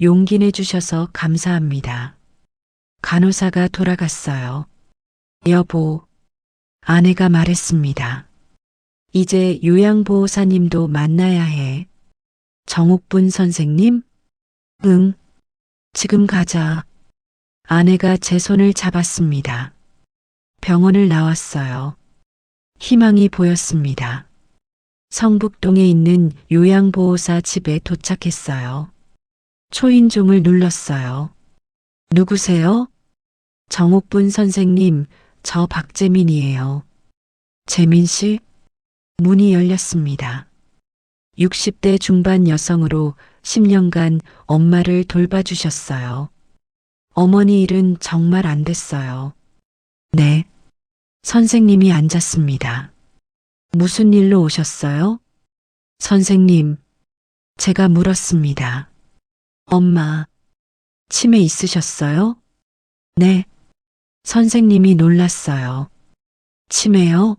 용기 내주셔서 감사합니다. 간호사가 돌아갔어요. 여보, 아내가 말했습니다. 이제 요양보호사님도 만나야 해. 정옥분 선생님? 응, 지금 가자. 아내가 제 손을 잡았습니다. 병원을 나왔어요. 희망이 보였습니다. 성북동에 있는 요양보호사 집에 도착했어요. 초인종을 눌렀어요. 누구세요? 정옥분 선생님, 저 박재민이에요. 재민 씨? 문이 열렸습니다. 60대 중반 여성으로 10년간 엄마를 돌봐주셨어요. 어머니 일은 정말 안 됐어요. 네. 선생님이 앉았습니다. 무슨 일로 오셨어요? 선생님, 제가 물었습니다. 엄마, 치매 있으셨어요? 네. 선생님이 놀랐어요. 치매요?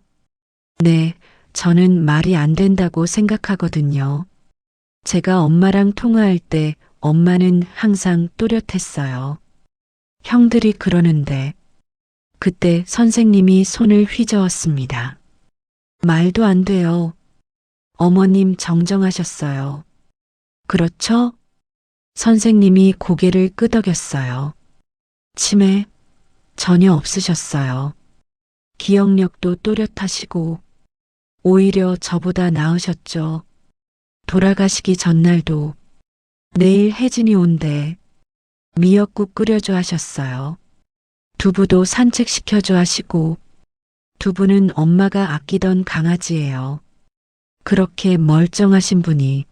네, 저는 말이 안 된다고 생각하거든요. 제가 엄마랑 통화할 때 엄마는 항상 또렷했어요. 형들이 그러는데 그때 선생님이 손을 휘저었습니다. 말도 안 돼요. 어머님 정정하셨어요. 그렇죠? 선생님이 고개를 끄덕였어요. 치매 전혀 없으셨어요. 기억력도 또렷하시고 오히려 저보다 나으셨죠. 돌아가시기 전날도 내일 혜진이 온대. 미역국 끓여줘 하셨어요. 두부도 산책시켜줘 하시고 두부는 엄마가 아끼던 강아지예요. 그렇게 멀쩡하신 분이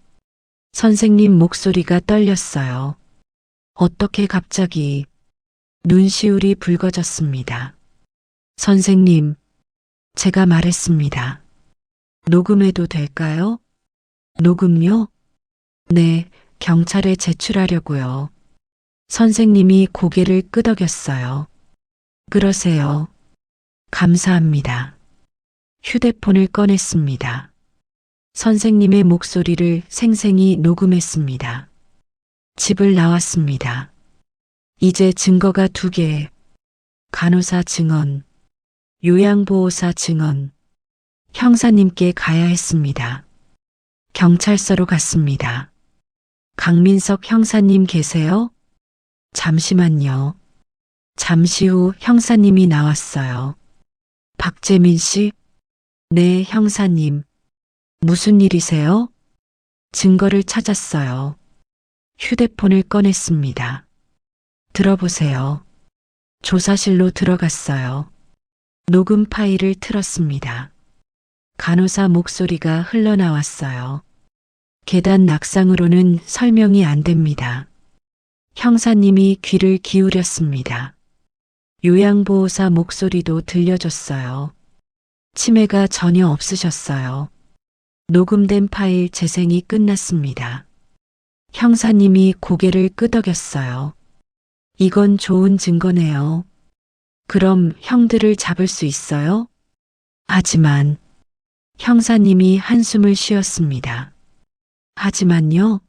선생님 목소리가 떨렸어요. 어떻게 갑자기 눈시울이 붉어졌습니다. 선생님, 제가 말했습니다. 녹음해도 될까요? 녹음요? 네, 경찰에 제출하려고요. 선생님이 고개를 끄덕였어요. 그러세요. 감사합니다. 휴대폰을 꺼냈습니다. 선생님의 목소리를 생생히 녹음했습니다. 집을 나왔습니다. 이제 증거가 2개. 간호사 증언, 요양보호사 증언. 형사님께 가야 했습니다. 경찰서로 갔습니다. 강민석 형사님 계세요? 잠시만요. 잠시 후 형사님이 나왔어요. 박재민 씨? 네, 형사님. 무슨 일이세요? 증거를 찾았어요. 휴대폰을 꺼냈습니다. 들어보세요. 조사실로 들어갔어요. 녹음 파일을 틀었습니다. 간호사 목소리가 흘러나왔어요. 계단 낙상으로는 설명이 안 됩니다. 형사님이 귀를 기울였습니다. 요양보호사 목소리도 들려줬어요. 치매가 전혀 없으셨어요. 녹음된 파일 재생이 끝났습니다. 형사님이 고개를 끄덕였어요. 이건 좋은 증거네요. 그럼 형들을 잡을 수 있어요? 하지만 형사님이 한숨을 쉬었습니다. 하지만요.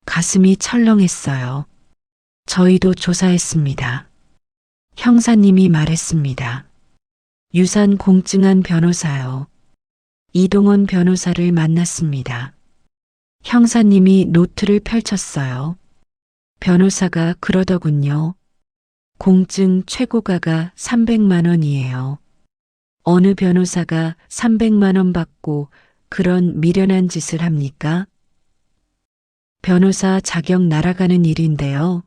가슴이 철렁했어요. 저희도 조사했습니다. 형사님이 말했습니다. 유산 공증한 변호사요. 이동원 변호사를 만났습니다. 형사님이 노트를 펼쳤어요. 변호사가 그러더군요. 공증 최고가가 300만 원이에요. 어느 변호사가 300만 원 받고 그런 미련한 짓을 합니까? 변호사 자격 날아가는 일인데요.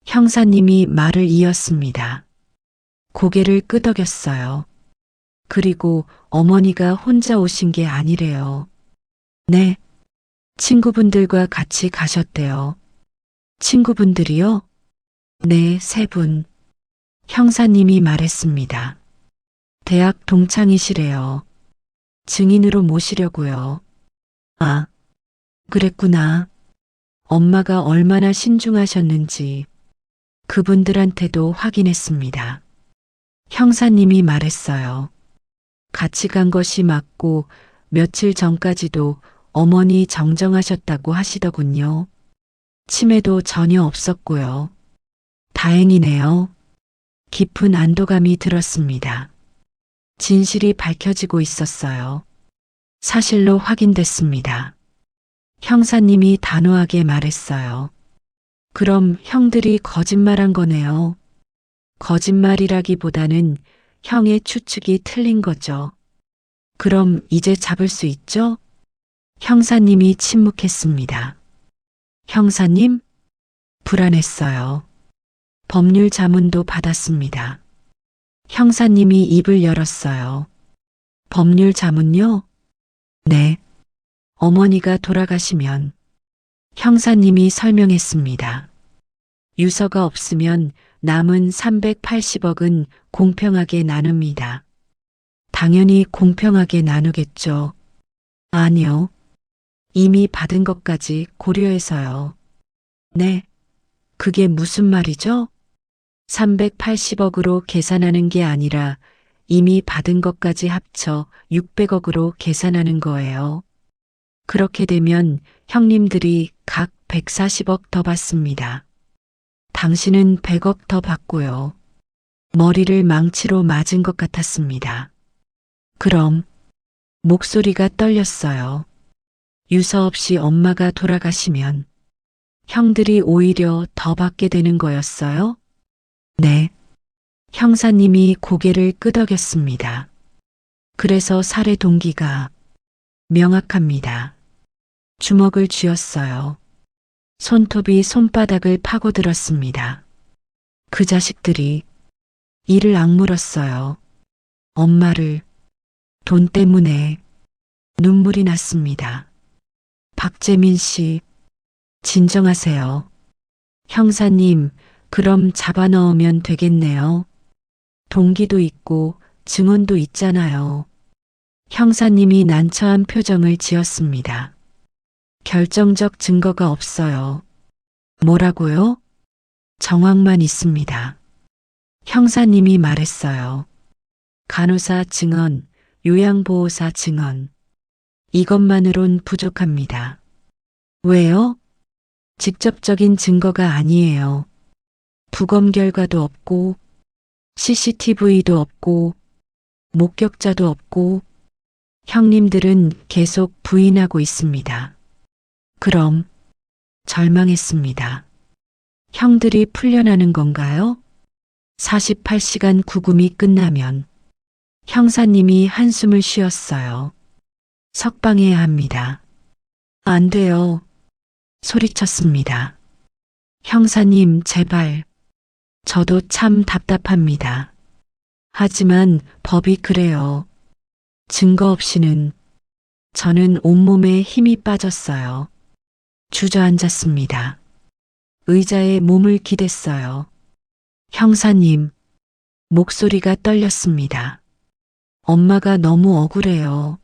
형사님이 말을 이었습니다. 고개를 끄덕였어요. 그리고 어머니가 혼자 오신 게 아니래요. 네, 친구분들과 같이 가셨대요. 친구분들이요? 네, 3분. 형사님이 말했습니다. 대학 동창이시래요. 증인으로 모시려고요. 아, 그랬구나. 엄마가 얼마나 신중하셨는지 그분들한테도 확인했습니다. 형사님이 말했어요. 같이 간 것이 맞고 며칠 전까지도 어머니 정정하셨다고 하시더군요. 치매도 전혀 없었고요. 다행이네요. 깊은 안도감이 들었습니다. 진실이 밝혀지고 있었어요. 사실로 확인됐습니다. 형사님이 단호하게 말했어요. 그럼 형들이 거짓말한 거네요. 거짓말이라기보다는 형의 추측이 틀린 거죠. 그럼 이제 잡을 수 있죠? 형사님이 침묵했습니다. 형사님? 불안했어요. 법률 자문도 받았습니다. 형사님이 입을 열었어요. 법률 자문요? 네. 어머니가 돌아가시면 형사님이 설명했습니다. 유서가 없으면 남은 380억은 공평하게 나눕니다. 당연히 공평하게 나누겠죠. 아니요. 이미 받은 것까지 고려해서요. 네. 그게 무슨 말이죠? 380억으로 계산하는 게 아니라 이미 받은 것까지 합쳐 600억으로 계산하는 거예요. 그렇게 되면 형님들이 각 140억 더 받습니다. 당신은 100억 더 받고요. 머리를 망치로 맞은 것 같았습니다. 그럼 목소리가 떨렸어요. 유서 없이 엄마가 돌아가시면 형들이 오히려 더 받게 되는 거였어요? 네. 형사님이 고개를 끄덕였습니다. 그래서 살해 동기가 명확합니다. 주먹을 쥐었어요. 손톱이 손바닥을 파고들었습니다. 그 자식들이 이를 악물었어요. 엄마를 돈 때문에 눈물이 났습니다. 박재민 씨, 진정하세요. 형사님, 그럼 잡아 넣으면 되겠네요. 동기도 있고 증언도 있잖아요. 형사님이 난처한 표정을 지었습니다. 결정적 증거가 없어요. 뭐라고요? 정황만 있습니다. 형사님이 말했어요. 간호사 증언, 요양보호사 증언. 이것만으론 부족합니다. 왜요? 직접적인 증거가 아니에요. 부검 결과도 없고, CCTV도 없고, 목격자도 없고, 형님들은 계속 부인하고 있습니다. 그럼 절망했습니다. 형들이 풀려나는 건가요? 48시간 구금이 끝나면 형사님이 한숨을 쉬었어요. 석방해야 합니다. 안 돼요. 소리쳤습니다. 형사님, 제발. 저도 참 답답합니다. 하지만 법이 그래요. 증거 없이는 저는 온몸에 힘이 빠졌어요. 주저앉았습니다. 의자에 몸을 기댔어요. 형사님, 목소리가 떨렸습니다. 엄마가 너무 억울해요.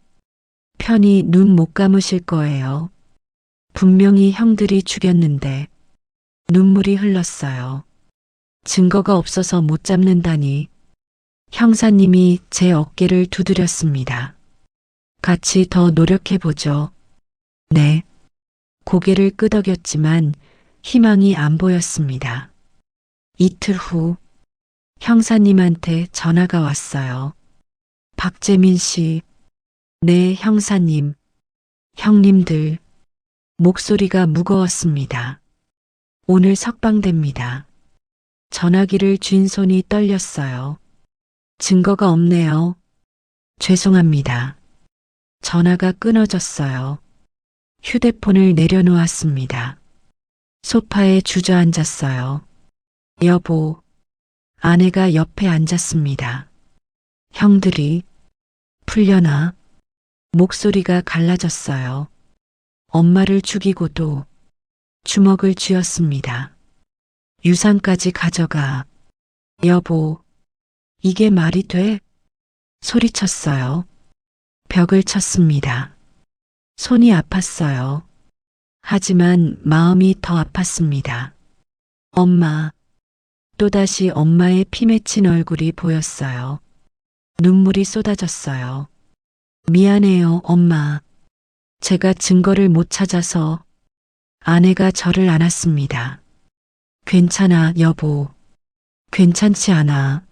편히 눈 못 감으실 거예요. 분명히 형들이 죽였는데 눈물이 흘렀어요. 증거가 없어서 못 잡는다니. 형사님이 제 어깨를 두드렸습니다. 같이 더 노력해보죠. 네. 고개를 끄덕였지만 희망이 안 보였습니다. 이틀 후 형사님한테 전화가 왔어요. 박재민 씨, 네, 형사님, 형님들. 목소리가 무거웠습니다. 오늘 석방됩니다. 전화기를 쥔 손이 떨렸어요. 증거가 없네요. 죄송합니다. 전화가 끊어졌어요. 휴대폰을 내려놓았습니다. 소파에 주저앉았어요. 여보, 아내가 옆에 앉았습니다. 형들이 풀려나? 목소리가 갈라졌어요. 엄마를 죽이고도 주먹을 쥐었습니다. 유산까지 가져가. 여보, 이게 말이 돼? 소리쳤어요. 벽을 쳤습니다. 손이 아팠어요. 하지만 마음이 더 아팠습니다. 엄마, 또다시 엄마의 피 맺힌 얼굴이 보였어요. 눈물이 쏟아졌어요. 미안해요, 엄마. 제가 증거를 못 찾아서 아내가 저를 안았습니다. 괜찮아, 여보. 괜찮지 않아.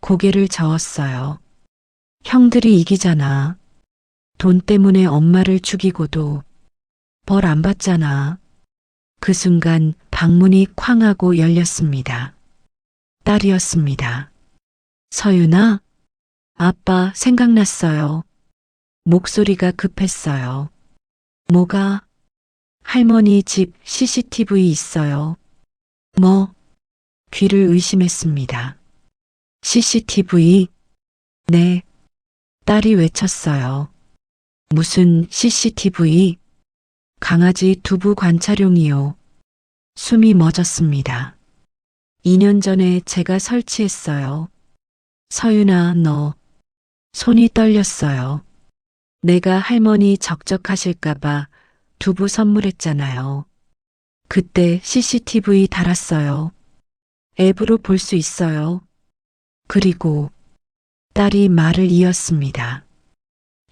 고개를 저었어요. 형들이 이기잖아. 돈 때문에 엄마를 죽이고도 벌 안 받잖아. 그 순간 방문이 쾅 하고 열렸습니다. 딸이었습니다. 서윤아? 아빠 생각났어요. 목소리가 급했어요. 뭐가? 할머니 집 CCTV 있어요. 뭐? 귀를 의심했습니다. CCTV? 네. 딸이 외쳤어요. 무슨 CCTV? 강아지 두부 관찰용이요. 숨이 멎었습니다. 2년 전에 제가 설치했어요. 서윤아, 너. 손이 떨렸어요. 내가 할머니 적적하실까봐 두부 선물했잖아요. 그때 CCTV 달았어요. 앱으로 볼 수 있어요. 그리고 딸이 말을 이었습니다.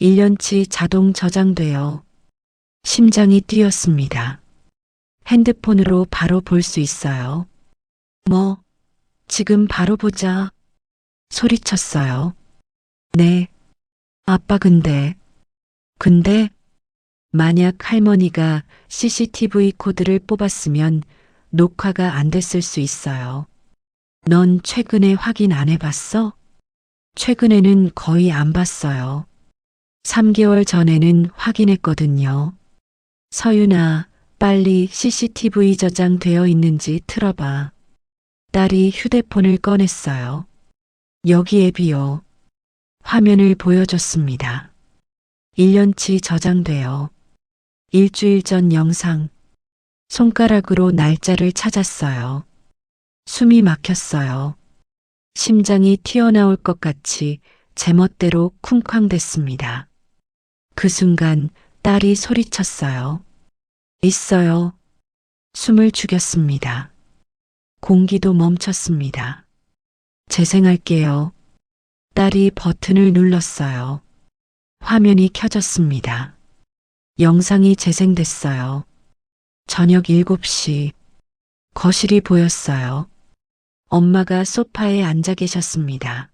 1년치 자동 저장되어 심장이 뛰었습니다. 핸드폰으로 바로 볼 수 있어요. 뭐, 지금 바로 보자. 소리쳤어요. 네. 아빠 근데 만약 할머니가 CCTV 코드를 뽑았으면 녹화가 안 됐을 수 있어요. 넌 최근에 확인 안 해봤어? 최근에는 거의 안 봤어요. 3개월 전에는 확인했거든요. 서윤아, 빨리 CCTV 저장되어 있는지 틀어봐. 딸이 휴대폰을 꺼냈어요. 여기 앱이요. 화면을 보여줬습니다. 1년치 저장돼요. 일주일 전 영상. 손가락으로 날짜를 찾았어요. 숨이 막혔어요. 심장이 튀어나올 것 같이 제멋대로 쿵쾅댔습니다. 그 순간 딸이 소리쳤어요. 있어요. 숨을 죽였습니다. 공기도 멈췄습니다. 재생할게요. 딸이 버튼을 눌렀어요. 화면이 켜졌습니다. 영상이 재생됐어요. 저녁 7시. 거실이 보였어요. 엄마가 소파에 앉아 계셨습니다.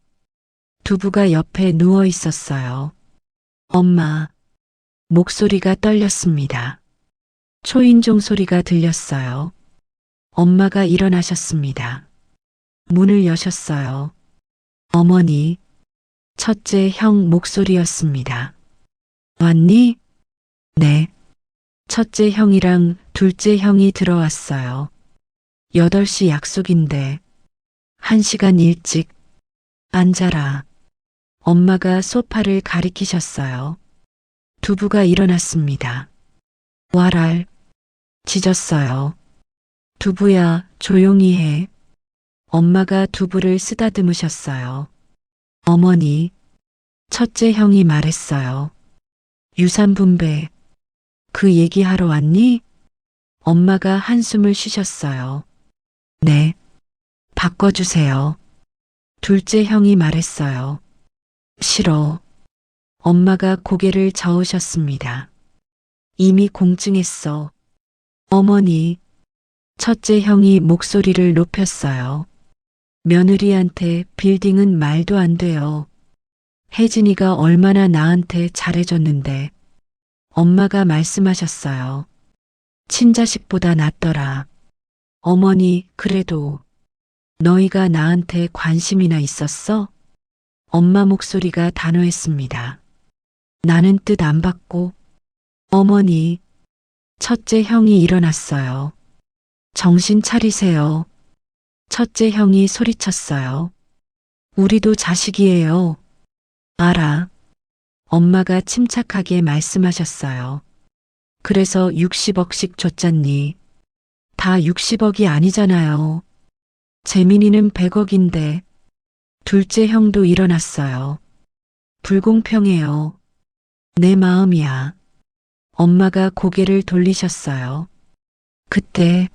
두부가 옆에 누워 있었어요. 엄마. 목소리가 떨렸습니다. 초인종 소리가 들렸어요. 엄마가 일어나셨습니다. 문을 여셨어요. 어머니. 첫째 형 목소리였습니다. 왔니? 네. 첫째 형이랑 둘째 형이 들어왔어요. 8시 약속인데 1시간 일찍. 앉아라. 엄마가 소파를 가리키셨어요. 두부가 일어났습니다. 와랄. 짖었어요. 두부야, 조용히 해. 엄마가 두부를 쓰다듬으셨어요. 어머니. 첫째 형이 말했어요. 유산 분배. 그 얘기하러 왔니? 엄마가 한숨을 쉬셨어요. 네. 바꿔주세요. 둘째 형이 말했어요. 싫어. 엄마가 고개를 저으셨습니다. 이미 공증했어. 어머니. 첫째 형이 목소리를 높였어요. 며느리한테 빌딩은 말도 안 돼요. 혜진이가 얼마나 나한테 잘해줬는데. 엄마가 말씀하셨어요. 친자식보다 낫더라. 어머니, 그래도 너희가 나한테 관심이나 있었어? 엄마 목소리가 단호했습니다. 나는 뜻 안 받고. 어머니. 첫째 형이 일어났어요. 정신 차리세요. 첫째 형이 소리쳤어요. 우리도 자식이에요. 알아. 엄마가 침착하게 말씀하셨어요. 그래서 60억씩 줬잖니. 다 60억이 아니잖아요. 재민이는 100억인데. 둘째 형도 일어났어요. 불공평해요. 내 마음이야. 엄마가 고개를 돌리셨어요. 그때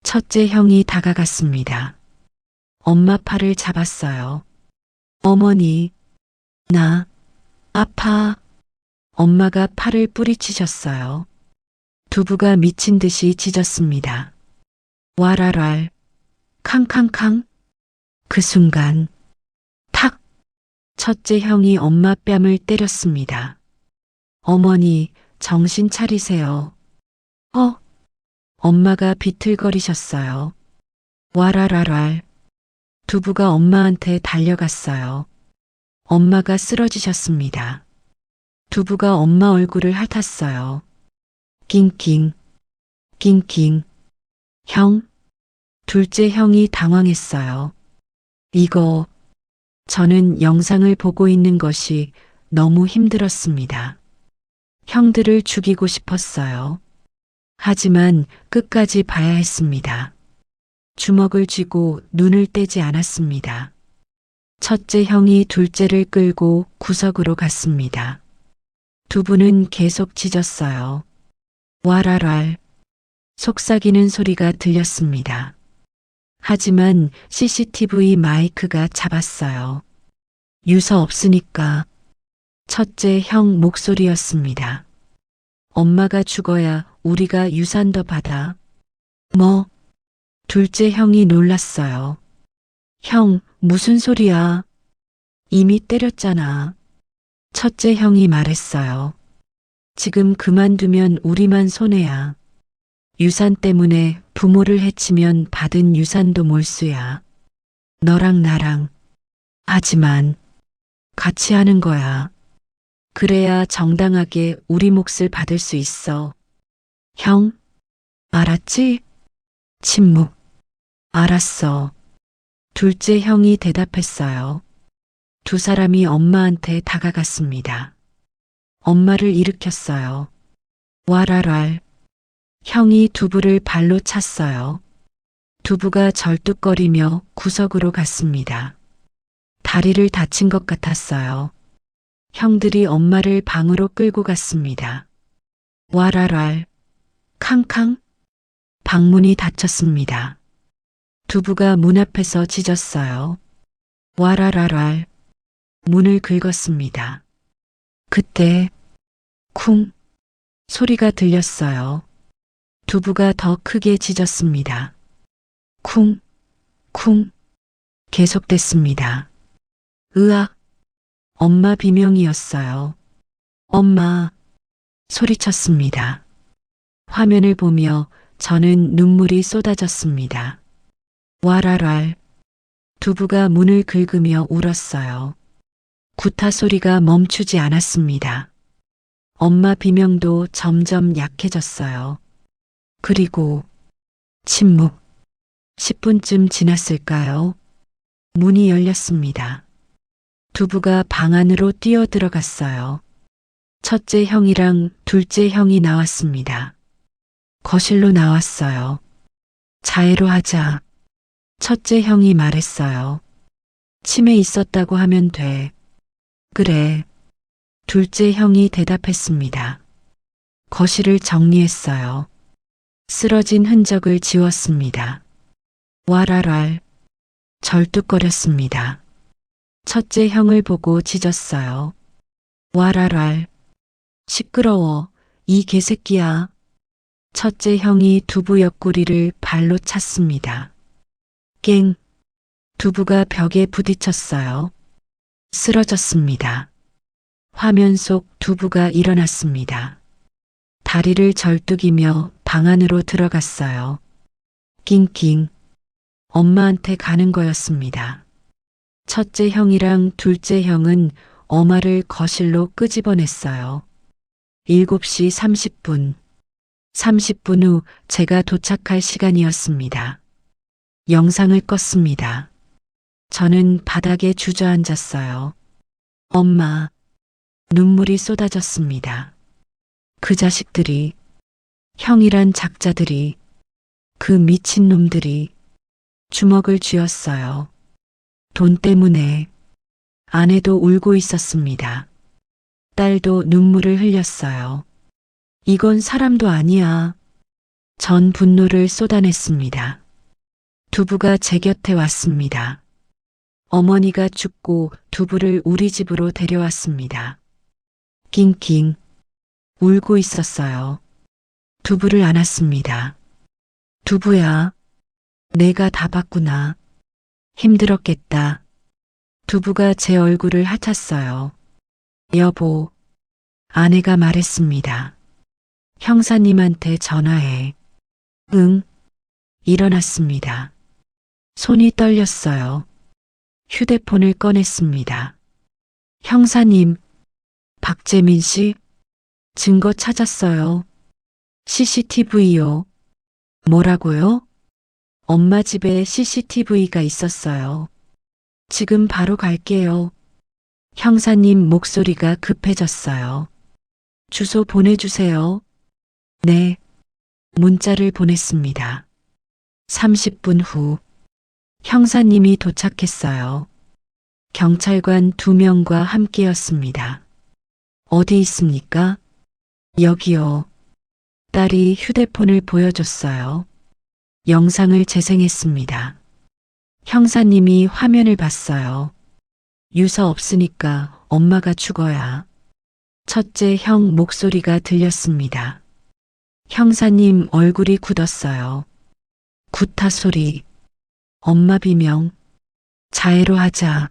첫째 형이 다가갔습니다. 엄마 팔을 잡았어요. 어머니, 나 아파. 엄마가 팔을 뿌리치셨어요. 두부가 미친 듯이 짖었습니다. 와랄랄. 캉캉캉. 그 순간 탁. 첫째 형이 엄마 뺨을 때렸습니다. 어머니, 정신 차리세요. 엄마가 비틀거리셨어요. 와랄랄랄. 두부가 엄마한테 달려갔어요. 엄마가 쓰러지셨습니다. 두부가 엄마 얼굴을 핥았어요. 낑낑, 낑낑. 형? 둘째 형이 당황했어요. 이거, 저는 영상을 보고 있는 것이 너무 힘들었습니다. 형들을 죽이고 싶었어요. 하지만 끝까지 봐야 했습니다. 주먹을 쥐고 눈을 떼지 않았습니다. 첫째 형이 둘째를 끌고 구석으로 갔습니다. 두부는 계속 짖었어요. 와랄랄. 속삭이는 소리가 들렸습니다. 하지만 CCTV 마이크가 잡았어요. 유서 없으니까. 첫째 형 목소리였습니다. 엄마가 죽어야 우리가 유산 더 받아. 뭐? 둘째 형이 놀랐어요. 형, 무슨 소리야? 이미 때렸잖아. 첫째 형이 말했어요. 지금 그만두면 우리만 손해야. 유산 때문에 부모를 해치면 받은 유산도 몰수야. 너랑 나랑. 하지만 같이 하는 거야. 그래야 정당하게 우리 몫을 받을 수 있어. 형, 알았지? 침묵. 알았어. 둘째 형이 대답했어요. 두 사람이 엄마한테 다가갔습니다. 엄마를 일으켰어요. 와랄랄. 형이 두부를 발로 찼어요. 두부가 절뚝거리며 구석으로 갔습니다. 다리를 다친 것 같았어요. 형들이 엄마를 방으로 끌고 갔습니다. 와랄랄. 캉캉. 방문이 닫혔습니다. 두부가 문 앞에서 짖었어요. 와랄랄랄. 문을 긁었습니다. 그때 쿵 소리가 들렸어요. 두부가 더 크게 짖었습니다. 쿵, 쿵 계속됐습니다. 으악. 엄마 비명이었어요. 엄마 소리쳤습니다. 화면을 보며 저는 눈물이 쏟아졌습니다. 와랄랄. 두부가 문을 긁으며 울었어요. 구타 소리가 멈추지 않았습니다. 엄마 비명도 점점 약해졌어요. 그리고 침묵. 10분쯤 지났을까요? 문이 열렸습니다. 두부가 방 안으로 뛰어들어갔어요. 첫째 형이랑 둘째 형이 나왔습니다. 거실로 나왔어요. 자해로 하자. 첫째 형이 말했어요. 치매 있었다고 하면 돼. 그래. 둘째 형이 대답했습니다. 거실을 정리했어요. 쓰러진 흔적을 지웠습니다. 와랄랄. 절뚝거렸습니다. 첫째 형을 보고 짖었어요. 와랄랄. 시끄러워. 이 개새끼야. 첫째 형이 두부 옆구리를 발로 찼습니다. 깽. 두부가 벽에 부딪혔어요. 쓰러졌습니다. 화면 속 두부가 일어났습니다. 다리를 절뚝이며 방 안으로 들어갔어요. 낑낑. 엄마한테 가는 거였습니다. 첫째 형이랑 둘째 형은 엄마를 거실로 끄집어냈어요. 7시 30분. 30분 후 제가 도착할 시간이었습니다. 영상을 껐습니다. 저는 바닥에 주저앉았어요. 엄마. 눈물이 쏟아졌습니다. 그 자식들이, 형이란 작자들이, 그 미친놈들이 주먹을 쥐었어요. 돈 때문에. 아내도 울고 있었습니다. 딸도 눈물을 흘렸어요. 이건 사람도 아니야. 전 분노를 쏟아냈습니다. 두부가 제 곁에 왔습니다. 어머니가 죽고 두부를 우리 집으로 데려왔습니다. 낑낑. 울고 있었어요. 두부를 안았습니다. 두부야. 내가 다 봤구나. 힘들었겠다. 두부가 제 얼굴을 핥았어요. 여보. 아내가 말했습니다. 형사님한테 전화해. 응. 일어났습니다. 손이 떨렸어요. 휴대폰을 꺼냈습니다. 형사님. 박재민 씨? 증거 찾았어요. CCTV요. 뭐라고요? 엄마 집에 CCTV가 있었어요. 지금 바로 갈게요. 형사님 목소리가 급해졌어요. 주소 보내주세요. 네. 문자를 보냈습니다. 30분 후 형사님이 도착했어요. 경찰관 2명과 함께였습니다. 어디 있습니까? 여기요. 딸이 휴대폰을 보여줬어요. 영상을 재생했습니다. 형사님이 화면을 봤어요. 유서 없으니까 엄마가 죽어야. 첫째 형 목소리가 들렸습니다. 형사님 얼굴이 굳었어요. 구타 소리. 엄마 비명. 자해로 하자.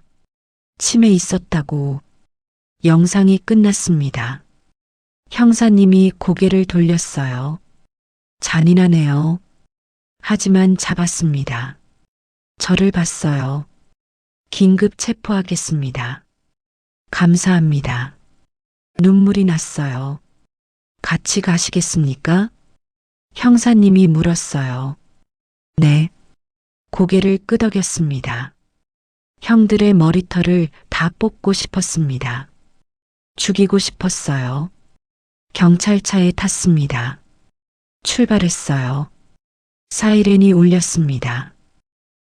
치매 있었다고. 영상이 끝났습니다. 형사님이 고개를 돌렸어요. 잔인하네요. 하지만 잡았습니다. 저를 봤어요. 긴급 체포하겠습니다. 감사합니다. 눈물이 났어요. 같이 가시겠습니까? 형사님이 물었어요. 네. 고개를 끄덕였습니다. 형들의 머리털을 다 뽑고 싶었습니다. 죽이고 싶었어요. 경찰차에 탔습니다. 출발했어요. 사이렌이 울렸습니다.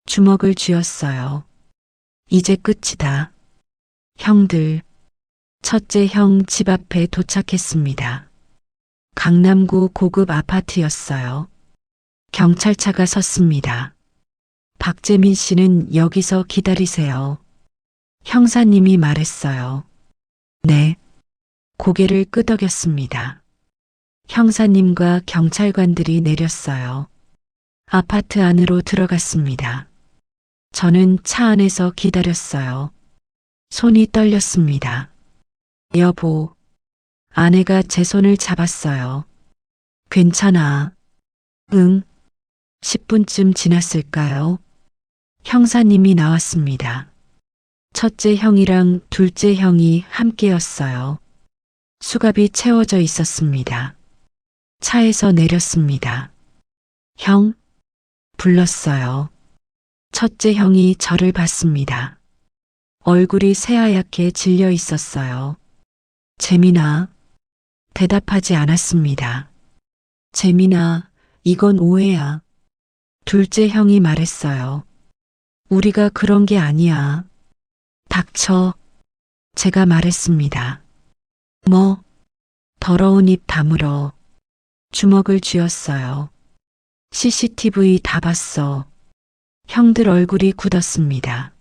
주먹을 쥐었어요. 이제 끝이다. 형들, 첫째 형 집 앞에 도착했습니다. 강남구 고급 아파트였어요. 경찰차가 섰습니다. 박재민 씨는 여기서 기다리세요. 형사님이 말했어요. 네. 고개를 끄덕였습니다. 형사님과 경찰관들이 내렸어요. 아파트 안으로 들어갔습니다. 저는 차 안에서 기다렸어요. 손이 떨렸습니다. 여보, 아내가 제 손을 잡았어요. 괜찮아. 응. 10분쯤 지났을까요? 형사님이 나왔습니다. 첫째 형이랑 둘째 형이 함께였어요. 수갑이 채워져 있었습니다. 차에서 내렸습니다. 형? 불렀어요. 첫째 형이 저를 봤습니다. 얼굴이 새하얗게 질려 있었어요. 재민아. 대답하지 않았습니다. 재민아, 이건 오해야. 둘째 형이 말했어요. 우리가 그런 게 아니야. 닥쳐. 제가 말했습니다. 뭐? 더러운 입 다물어. 주먹을 쥐었어요. CCTV 다 봤어. 형들 얼굴이 굳었습니다.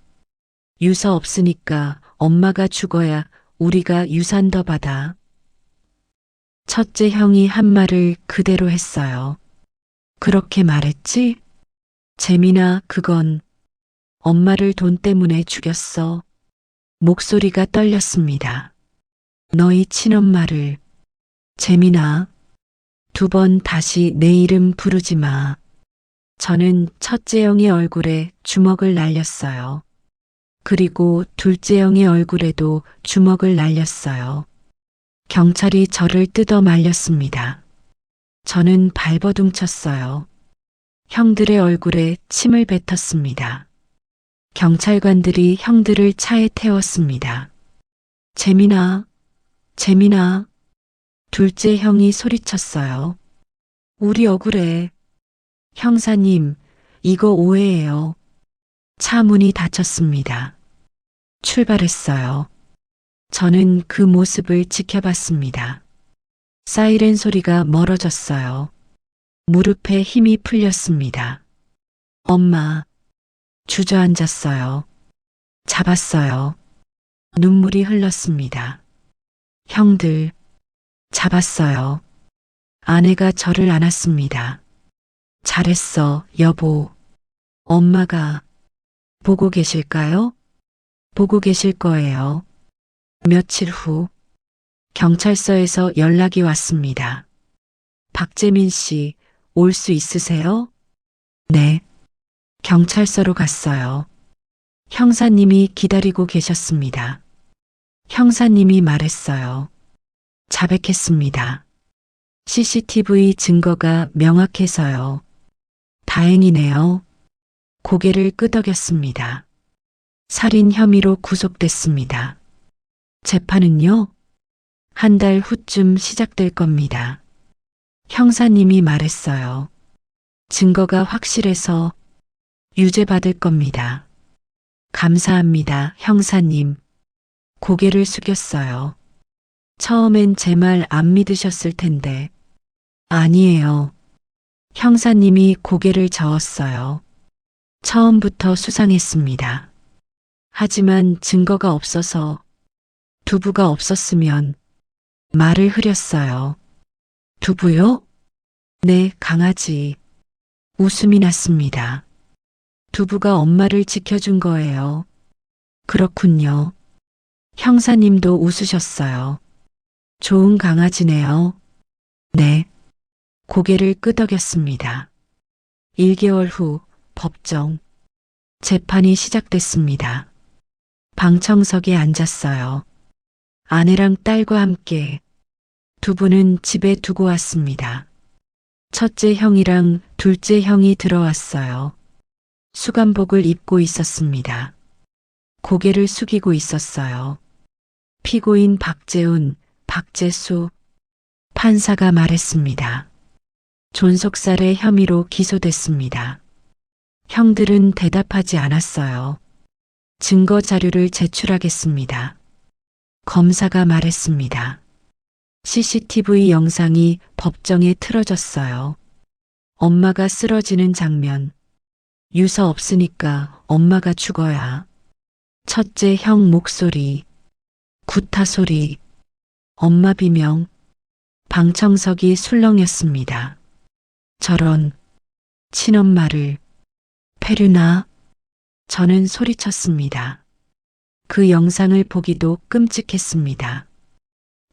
유서 없으니까 엄마가 죽어야 우리가 유산 더 받아. 첫째 형이 한 말을 그대로 했어요. 그렇게 말했지? 재민아, 그건 엄마를 돈 때문에 죽였어. 목소리가 떨렸습니다. 너희 친엄마를. 재민아, 2번 다시 내 이름 부르지 마. 저는 첫째 형의 얼굴에 주먹을 날렸어요. 그리고 둘째 형의 얼굴에도 주먹을 날렸어요. 경찰이 저를 뜯어 말렸습니다. 저는 발버둥 쳤어요. 형들의 얼굴에 침을 뱉었습니다. 경찰관들이 형들을 차에 태웠습니다. 재민아, 재민아. 둘째 형이 소리쳤어요. 우리 억울해. 형사님, 이거 오해예요. 차 문이 닫혔습니다. 출발했어요. 저는 그 모습을 지켜봤습니다. 사이렌 소리가 멀어졌어요. 무릎에 힘이 풀렸습니다. 엄마. 주저앉았어요. 잡았어요. 눈물이 흘렀습니다. 형들. 잡았어요. 아내가 저를 안았습니다. 잘했어, 여보. 엄마가 보고 계실까요? 보고 계실 거예요. 며칠 후 경찰서에서 연락이 왔습니다. 박재민 씨, 올 수 있으세요? 네. 경찰서로 갔어요. 형사님이 기다리고 계셨습니다. 형사님이 말했어요. 자백했습니다. CCTV 증거가 명확해서요. 다행이네요. 고개를 끄덕였습니다. 살인 혐의로 구속됐습니다. 재판은요? 한 달 후쯤 시작될 겁니다. 형사님이 말했어요. 증거가 확실해서 유죄 받을 겁니다. 감사합니다, 형사님. 고개를 숙였어요. 처음엔 제 말 안 믿으셨을 텐데. 아니에요. 형사님이 고개를 저었어요. 처음부터 수상했습니다. 하지만 증거가 없어서, 두부가 없었으면 말을 흐렸어요. 두부요? 네, 강아지. 웃음이 났습니다. 두부가 엄마를 지켜준 거예요. 그렇군요. 형사님도 웃으셨어요. 좋은 강아지네요. 네. 고개를 끄덕였습니다. 1개월 후 법정. 재판이 시작됐습니다. 방청석에 앉았어요. 아내랑 딸과 함께 두부는 집에 두고 왔습니다. 첫째 형이랑 둘째 형이 들어왔어요. 수감복을 입고 있었습니다. 고개를 숙이고 있었어요. 피고인 박재훈, 박재수. 판사가 말했습니다. 존속살해 혐의로 기소됐습니다. 형들은 대답하지 않았어요. 증거 자료를 제출하겠습니다. 검사가 말했습니다. CCTV 영상이 법정에 틀어졌어요. 엄마가 쓰러지는 장면. 유서 없으니까 엄마가 죽어야. 첫째 형 목소리. 구타 소리. 엄마 비명. 방청석이 술렁였습니다. 저런 친엄마를. 페류나. 저는 소리쳤습니다. 그 영상을 보기도 끔찍했습니다.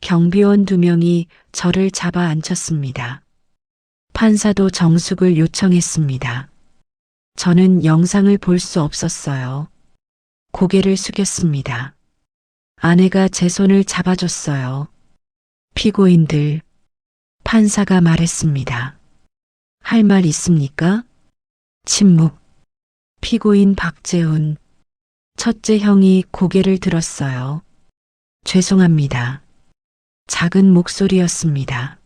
경비원 2명이 저를 잡아 앉혔습니다. 판사도 정숙을 요청했습니다. 저는 영상을 볼 수 없었어요. 고개를 숙였습니다. 아내가 제 손을 잡아줬어요. 피고인들, 판사가 말했습니다. 할 말 있습니까? 침묵. 피고인 박재훈. 첫째 형이 고개를 들었어요. 죄송합니다. 작은 목소리였습니다.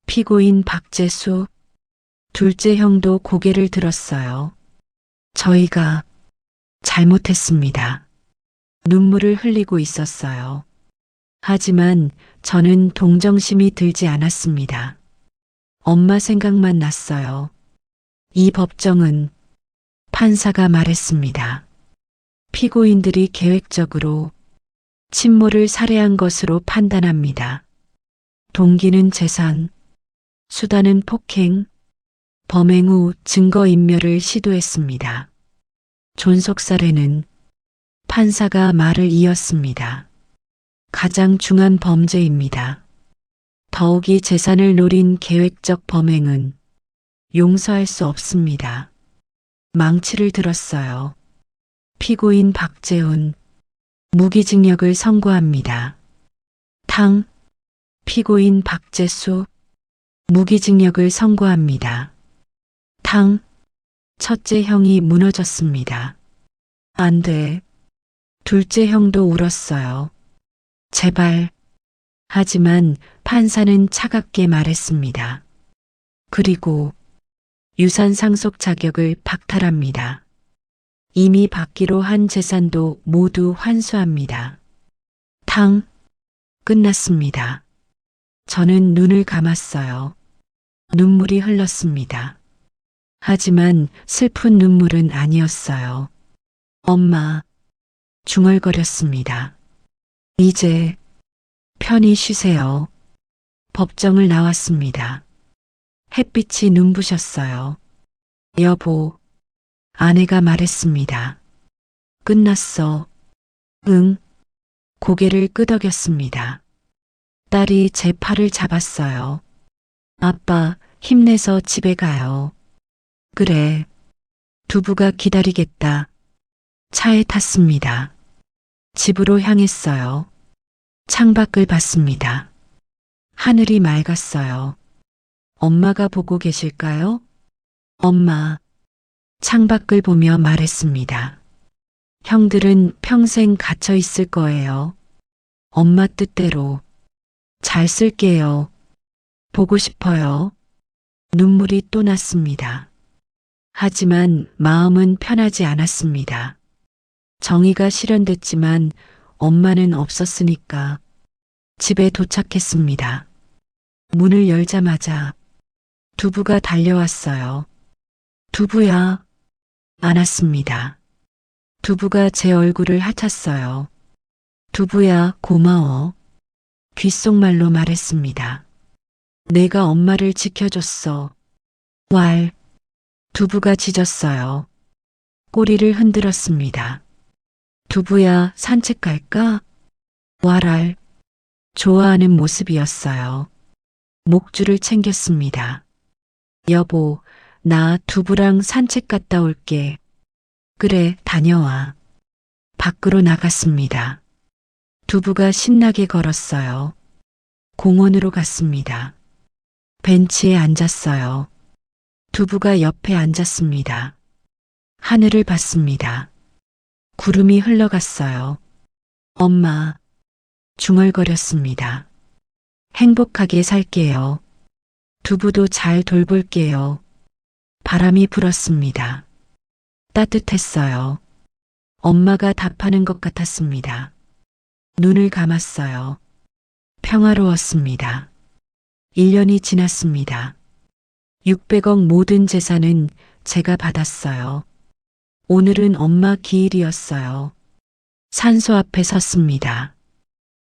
피고인 박재수. 둘째 형도 고개를 들었어요. 저희가 잘못했습니다. 눈물을 흘리고 있었어요. 하지만 저는 동정심이 들지 않았습니다. 엄마 생각만 났어요. 이 법정은 판사가 말했습니다. 피고인들이 계획적으로 친모를 살해한 것으로 판단합니다. 동기는 재산, 수단은 폭행, 범행 후 증거인멸을 시도했습니다. 존속살해는 판사가 말을 이었습니다. 가장 중한 범죄입니다. 더욱이 재산을 노린 계획적 범행은 용서할 수 없습니다. 망치를 들었어요. 피고인 박재훈. 무기징역을 선고합니다. 탕. 피고인 박재수. 무기징역을 선고합니다. 탕. 첫째 형이 무너졌습니다. 안 돼. 둘째 형도 울었어요. 제발. 하지만 판사는 차갑게 말했습니다. 그리고 유산 상속 자격을 박탈합니다. 이미 받기로 한 재산도 모두 환수합니다. 탕. 끝났습니다. 저는 눈을 감았어요. 눈물이 흘렀습니다. 하지만 슬픈 눈물은 아니었어요. 엄마. 중얼거렸습니다. 이제 편히 쉬세요. 법정을 나왔습니다. 햇빛이 눈부셨어요. 여보. 아내가 말했습니다. 끝났어. 응. 고개를 끄덕였습니다. 딸이 제 팔을 잡았어요. 아빠, 힘내서 집에 가요. 그래. 두부가 기다리겠다. 차에 탔습니다. 집으로 향했어요. 창밖을 봤습니다. 하늘이 맑았어요. 엄마가 보고 계실까요? 엄마. 창밖을 보며 말했습니다. 형들은 평생 갇혀 있을 거예요. 엄마 뜻대로. 잘 쓸게요. 보고 싶어요. 눈물이 또 났습니다. 하지만 마음은 편하지 않았습니다. 정의가 실현됐지만 엄마는 없었으니까. 집에 도착했습니다. 문을 열자마자 두부가 달려왔어요. 두부야. 안았습니다. 두부가 제 얼굴을 핥았어요. 두부야, 고마워. 귓속말로 말했습니다. 내가 엄마를 지켜줬어. 왈. 두부가 짖었어요. 꼬리를 흔들었습니다. 두부야, 산책 갈까? 왈알. 좋아하는 모습이었어요. 목줄을 챙겼습니다. 여보, 나 두부랑 산책 갔다 올게. 그래, 다녀와. 밖으로 나갔습니다. 두부가 신나게 걸었어요. 공원으로 갔습니다. 벤치에 앉았어요. 두부가 옆에 앉았습니다. 하늘을 봤습니다. 구름이 흘러갔어요. 엄마. 중얼거렸습니다. 행복하게 살게요. 두부도 잘 돌볼게요. 바람이 불었습니다. 따뜻했어요. 엄마가 답하는 것 같았습니다. 눈을 감았어요. 평화로웠습니다. 1년이 지났습니다. 600억 모든 재산은 제가 받았어요. 오늘은 엄마 기일이었어요. 산소 앞에 섰습니다.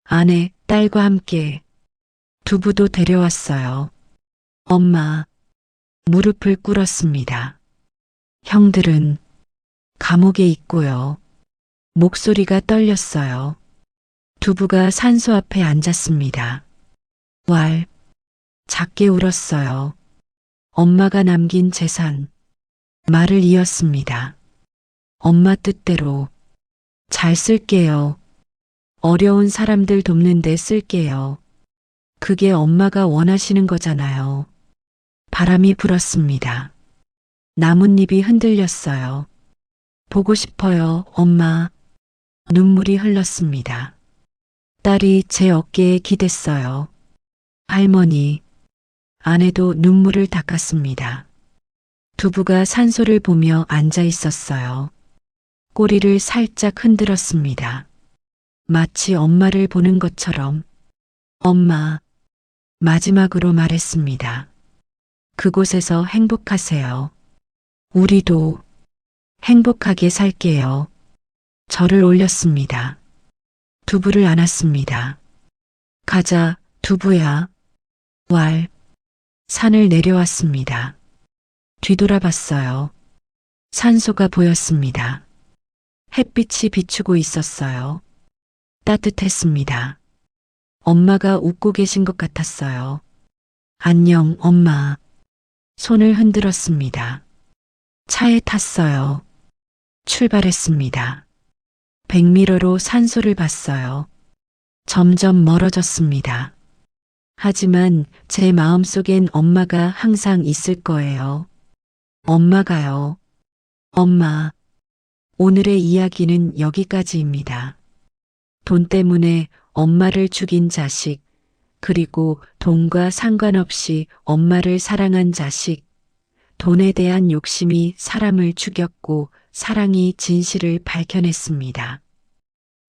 아내, 딸과 함께 두부도 데려왔어요. 엄마, 무릎을 꿇었습니다. 형들은 감옥에 있고요. 목소리가 떨렸어요. 두부가 산소 앞에 앉았습니다. 왈, 작게 울었어요. 엄마가 남긴 재산, 말을 이었습니다. 엄마 뜻대로 잘 쓸게요. 어려운 사람들 돕는 데 쓸게요. 그게 엄마가 원하시는 거잖아요. 바람이 불었습니다. 나뭇잎이 흔들렸어요. 보고 싶어요, 엄마. 눈물이 흘렀습니다. 딸이 제 어깨에 기댔어요. 할머니, 아내도 눈물을 닦았습니다. 두부가 산소를 보며 앉아 있었어요. 꼬리를 살짝 흔들었습니다. 마치 엄마를 보는 것처럼. 엄마, 마지막으로 말했습니다. 그곳에서 행복하세요. 우리도 행복하게 살게요. 절을 올렸습니다. 두부를 안았습니다. 가자, 두부야. 왈, 산을 내려왔습니다. 뒤돌아봤어요. 산소가 보였습니다. 햇빛이 비추고 있었어요. 따뜻했습니다. 엄마가 웃고 계신 것 같았어요. 안녕, 엄마. 손을 흔들었습니다. 차에 탔어요. 출발했습니다. 백미러로 산소를 봤어요. 점점 멀어졌습니다. 하지만 제 마음속엔 엄마가 항상 있을 거예요. 엄마가요. 엄마, 오늘의 이야기는 여기까지입니다. 돈 때문에 엄마를 죽인 자식, 그리고 돈과 상관없이 엄마를 사랑한 자식, 돈에 대한 욕심이 사람을 죽였고 사랑이 진실을 밝혀냈습니다.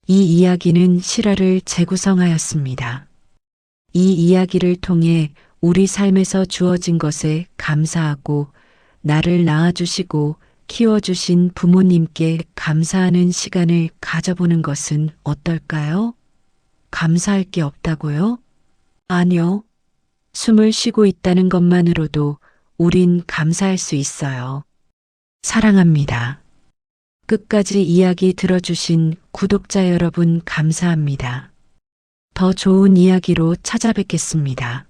이 이야기는 실화를 재구성하였습니다. 이 이야기를 통해 우리 삶에서 주어진 것에 감사하고 나를 낳아주시고 키워주신 부모님께 감사하는 시간을 가져보는 것은 어떨까요? 감사할 게 없다고요? 아니요. 숨을 쉬고 있다는 것만으로도 우린 감사할 수 있어요. 사랑합니다. 끝까지 이야기 들어주신 구독자 여러분 감사합니다. 더 좋은 이야기로 찾아뵙겠습니다.